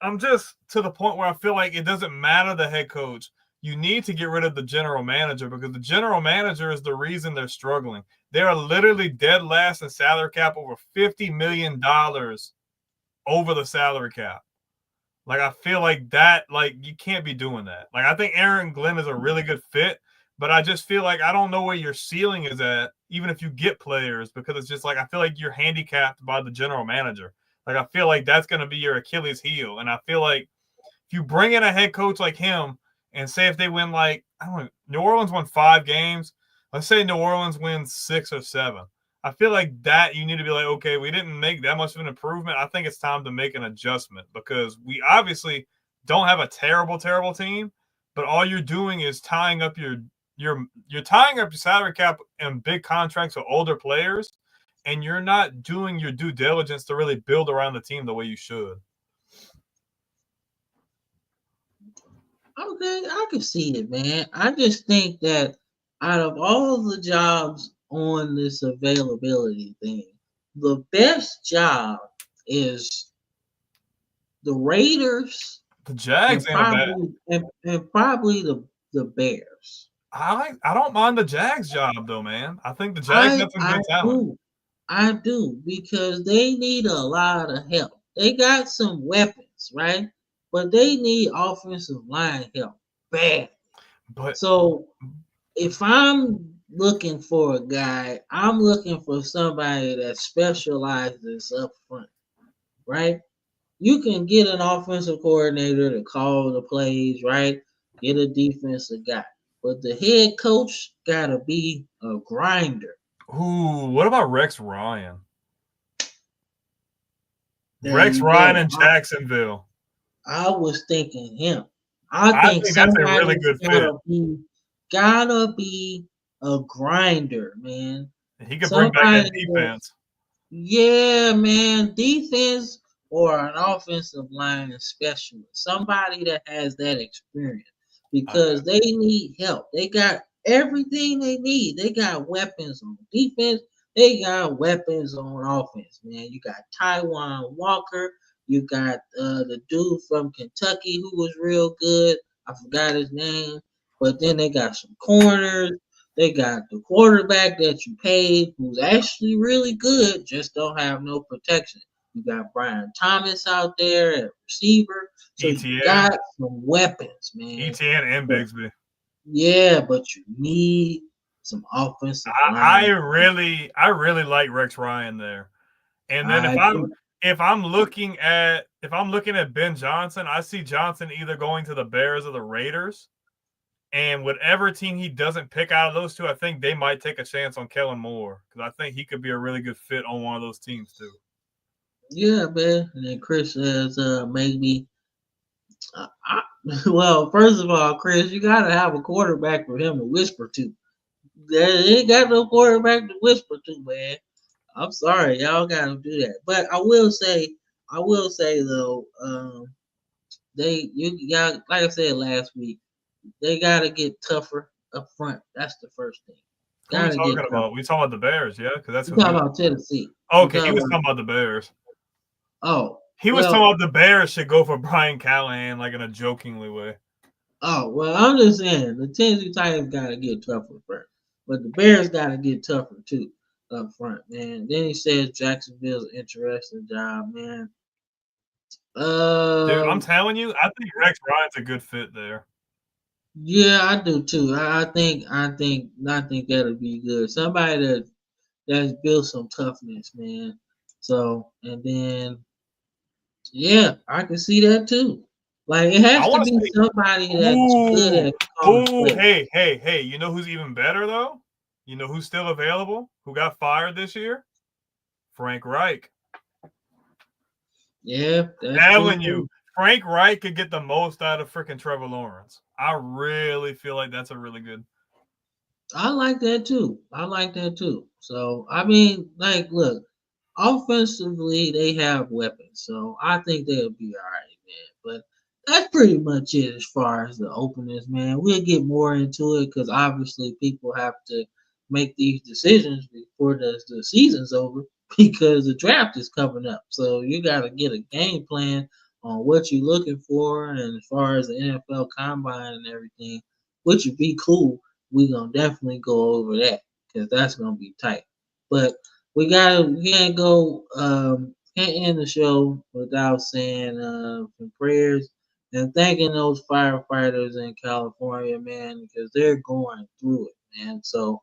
S5: I'm just to the point where I feel like it doesn't matter the head coach. You need to get rid of the general manager because the general manager is the reason they're struggling. They are literally dead last in salary cap, over $50 million over the salary cap. Like, I feel like that, like, you can't be doing that. Like, I think Aaron Glenn is a really good fit, but I just feel like I don't know where your ceiling is at, even if you get players, because it's just like I feel like you're handicapped by the general manager. Like, I feel like that's going to be your Achilles heel. And I feel like if you bring in a head coach like him and say if they win, like, I don't know, New Orleans won 5 games. Let's say New Orleans wins 6 or 7. I feel like that you need to be like, okay, we didn't make that much of an improvement. I think it's time to make an adjustment because we obviously don't have a terrible, terrible team, but all you're doing is tying up you're tying up your salary cap and big contracts with older players, and you're not doing your due diligence to really build around the team the way you should.
S4: Okay, I can see it, man. I just think that out of all the jobs on this availability thing, the best job is the Raiders,
S5: The Jags
S4: and probably the Bears.
S5: I don't mind the Jags job though, man. I think the Jags have some good talent.
S4: I do because they need a lot of help. They got some weapons, right? But they need offensive line help bad.
S5: But
S4: so if I'm looking for a guy, I'm looking for somebody that specializes up front. right? You can get an offensive coordinator to call the plays, right? Get a defensive guy. But the head coach gotta be a grinder.
S5: Ooh, what about Rex Ryan?
S4: There
S5: Rex
S4: you
S5: Ryan
S4: go.
S5: in Jacksonville.
S4: I was thinking him. I
S5: I
S4: think
S5: think that's a really
S4: somebody's
S5: good fit.
S4: gotta be a grinder, man.
S5: He could bring back that
S4: Somebody that,
S5: defense.
S4: yeah, man, defense or an offensive line specialist. Somebody that has that experience because they need help. They got everything they need. They got weapons on defense. They got weapons on offense, man. You got Taiwan Walker. You got the dude from Kentucky who was real good. I forgot his name. But then they got some corners. They got the quarterback that you paid, who's actually really good, just don't have no protection. You got Brian Thomas out there at receiver, so you
S5: ETN,
S4: got some weapons, man.
S5: ETN, and
S4: But,
S5: Bigsby.
S4: yeah, but you need some offensive
S5: I
S4: line.
S5: really like Rex Ryan there. And then
S4: I do.
S5: if I'm looking at Ben Johnson, I see Johnson either going to the Bears or the Raiders. And whatever team he doesn't pick out of those two, I think they might take a chance on Kellen Moore because I think he could be a really good fit on one of those teams too.
S4: Yeah, man. And then Chris says, maybe. Well, first of all, Chris, you gotta have a quarterback for him to whisper to. They ain't got no quarterback to whisper to, man. I'm sorry, y'all gotta do that. But I will say though, you got like I said last week, they gotta get tougher up front. That's the first thing.
S5: Who are we
S4: Gotta get
S5: talking
S4: tougher.
S5: about? We talking about the Bears, yeah, because that's
S4: You
S5: who he
S4: talking
S5: was.
S4: about Tennessee?
S5: Okay, he was talking about the Bears.
S4: Oh,
S5: He was talking about the Bears should go for Brian Callahan, like in a jokingly way.
S4: oh well, I'm just saying the Tennessee Titans gotta get tougher first, but the Bears gotta get tougher too up front, man. Then he says Jacksonville's an interesting job, man.
S5: Dude, I'm
S4: Um,
S5: telling you, I think Rex Ryan's a good fit there.
S4: yeah, I do too. I think that'll be good. Somebody that's built some toughness, man. So and then yeah, I can see that too. Like it
S5: I
S4: has to
S5: want to
S4: be
S5: say,
S4: somebody that's good at calling plays.
S5: hey, you know who's even better though? You know who's still available? Who got fired this year? Frank Reich.
S4: Yeah, that's true
S5: Telling
S4: too.
S5: you, Frank Reich could get the most out of freaking Trevor Lawrence. I really feel like that's a really good.
S4: I like that too. I like that too. So I mean, like, look, offensively they have weapons, so I think they'll be all right, man. But that's pretty much it as far as the openers, man. We'll get more into it because obviously people have to make these decisions before the season's over because the draft is coming up. So you got to get a game plan on what you're looking for, and as far as the NFL Combine and everything, which would be cool. We're gonna definitely go over that because that's gonna be tight. But we can't go can't end the show without saying some prayers and thanking those firefighters in California, man, because they're going through it, man. So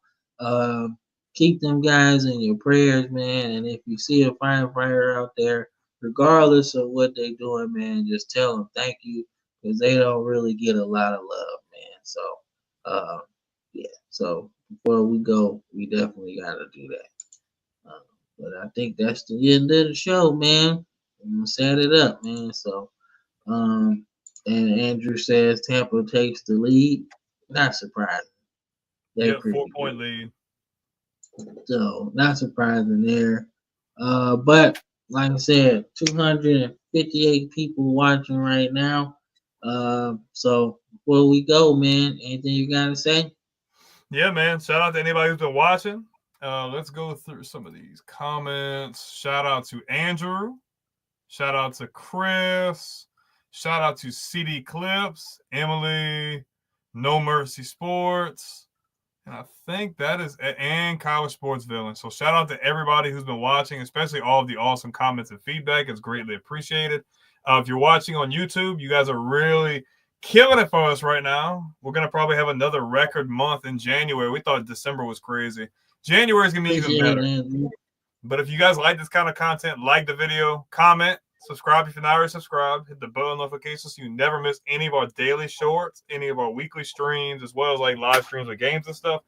S4: keep them guys in your prayers, man. And if you see a firefighter out there, regardless of what they're doing, man, just tell them thank you because they don't really get a lot of love, man. So yeah. So before we go, we definitely got to do that. But I think that's the end of the show, man. I'm gonna set it up, man. So, and Andrew says Tampa takes the lead. Not surprising. They
S5: Yeah,
S4: pretty
S5: 4-point
S4: good.
S5: lead.
S4: So not surprising there. But like I said, 258 people watching right now. So before we go, man, anything you gotta say?
S5: Yeah, man. Shout out to anybody who's been watching. Let's go through some of these comments. Shout out to Andrew. Shout out to Chris. Shout out to CD Clips, Emily, No Mercy Sports. And I think that is and College Sports Villain. So shout out to everybody who's been watching, especially all of the awesome comments and feedback. It's greatly appreciated. If you're watching on YouTube, you guys are really killing it for us right now. We're going to probably have another record month in January. We thought December was crazy. January is going to be even better. But if you guys like this kind of content, like the video, comment, Subscribe if you're not already subscribed. Hit the bell notifications so you never miss any of our daily shorts, any of our weekly streams, as well as like live streams of games and stuff.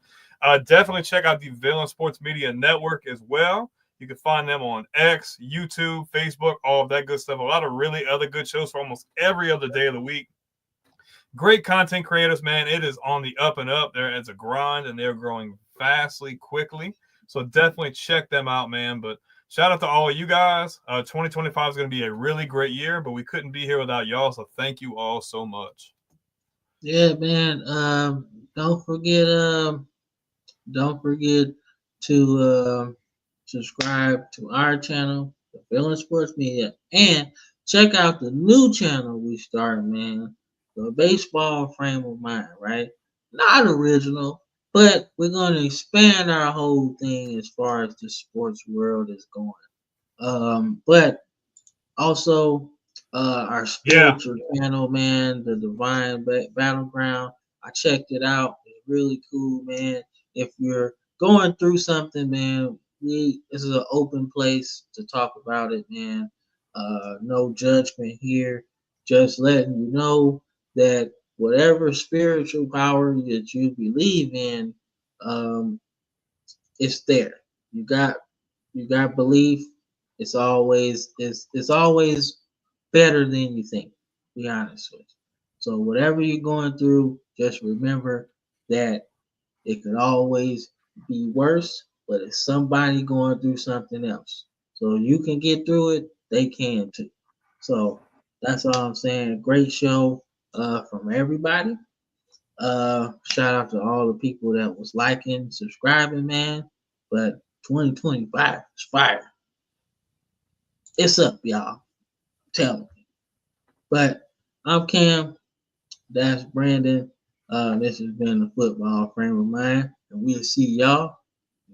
S5: Definitely check out the Villain Sports Media Network as well. You can find them on X, YouTube, Facebook, all of that good stuff. A lot of really other good shows for almost every other day of the week. Great content creators, man. It is on the up and up. It's a grind, and they're growing fastly, quickly. So definitely check them out, man. But shout out to all of you guys. 2025 is going to be a really great year, but we couldn't be here without y'all. So thank you all so much.
S4: Yeah, man. Don't forget to subscribe to our channel, the Villain Sports Media, and check out the new channel we started, man. The Baseball Frame of Mind, right? Not original, but we're going to expand our whole thing as far as the sports world is going. But also our spiritual channel, man, the Divine Battleground. I checked it out. It's really cool, man. If you're going through something, man, this is an open place to talk about it, man. No judgment here. Just letting you know that whatever spiritual power that you believe in, it's there. You got belief. It's always better than you think. Be honest with you. So whatever you're going through, just remember that it could always be worse, but it's somebody going through something else. So you can get through it, they can too. So that's all I'm saying. Great show from everybody. Shout out to all the people that was liking, subscribing, man. But 2025 is fire. It's up, y'all. Tell me. But I'm Cam. That's Brandon. This has been the Football Frame of Mind, and we'll see y'all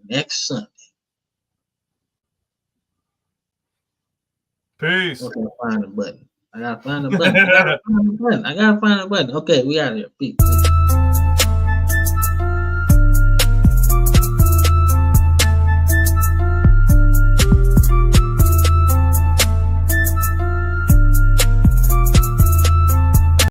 S4: next Sunday.
S5: Peace.
S4: Okay, find the button. I gotta find the button. I gotta find the button. Okay, we out of here. Peace.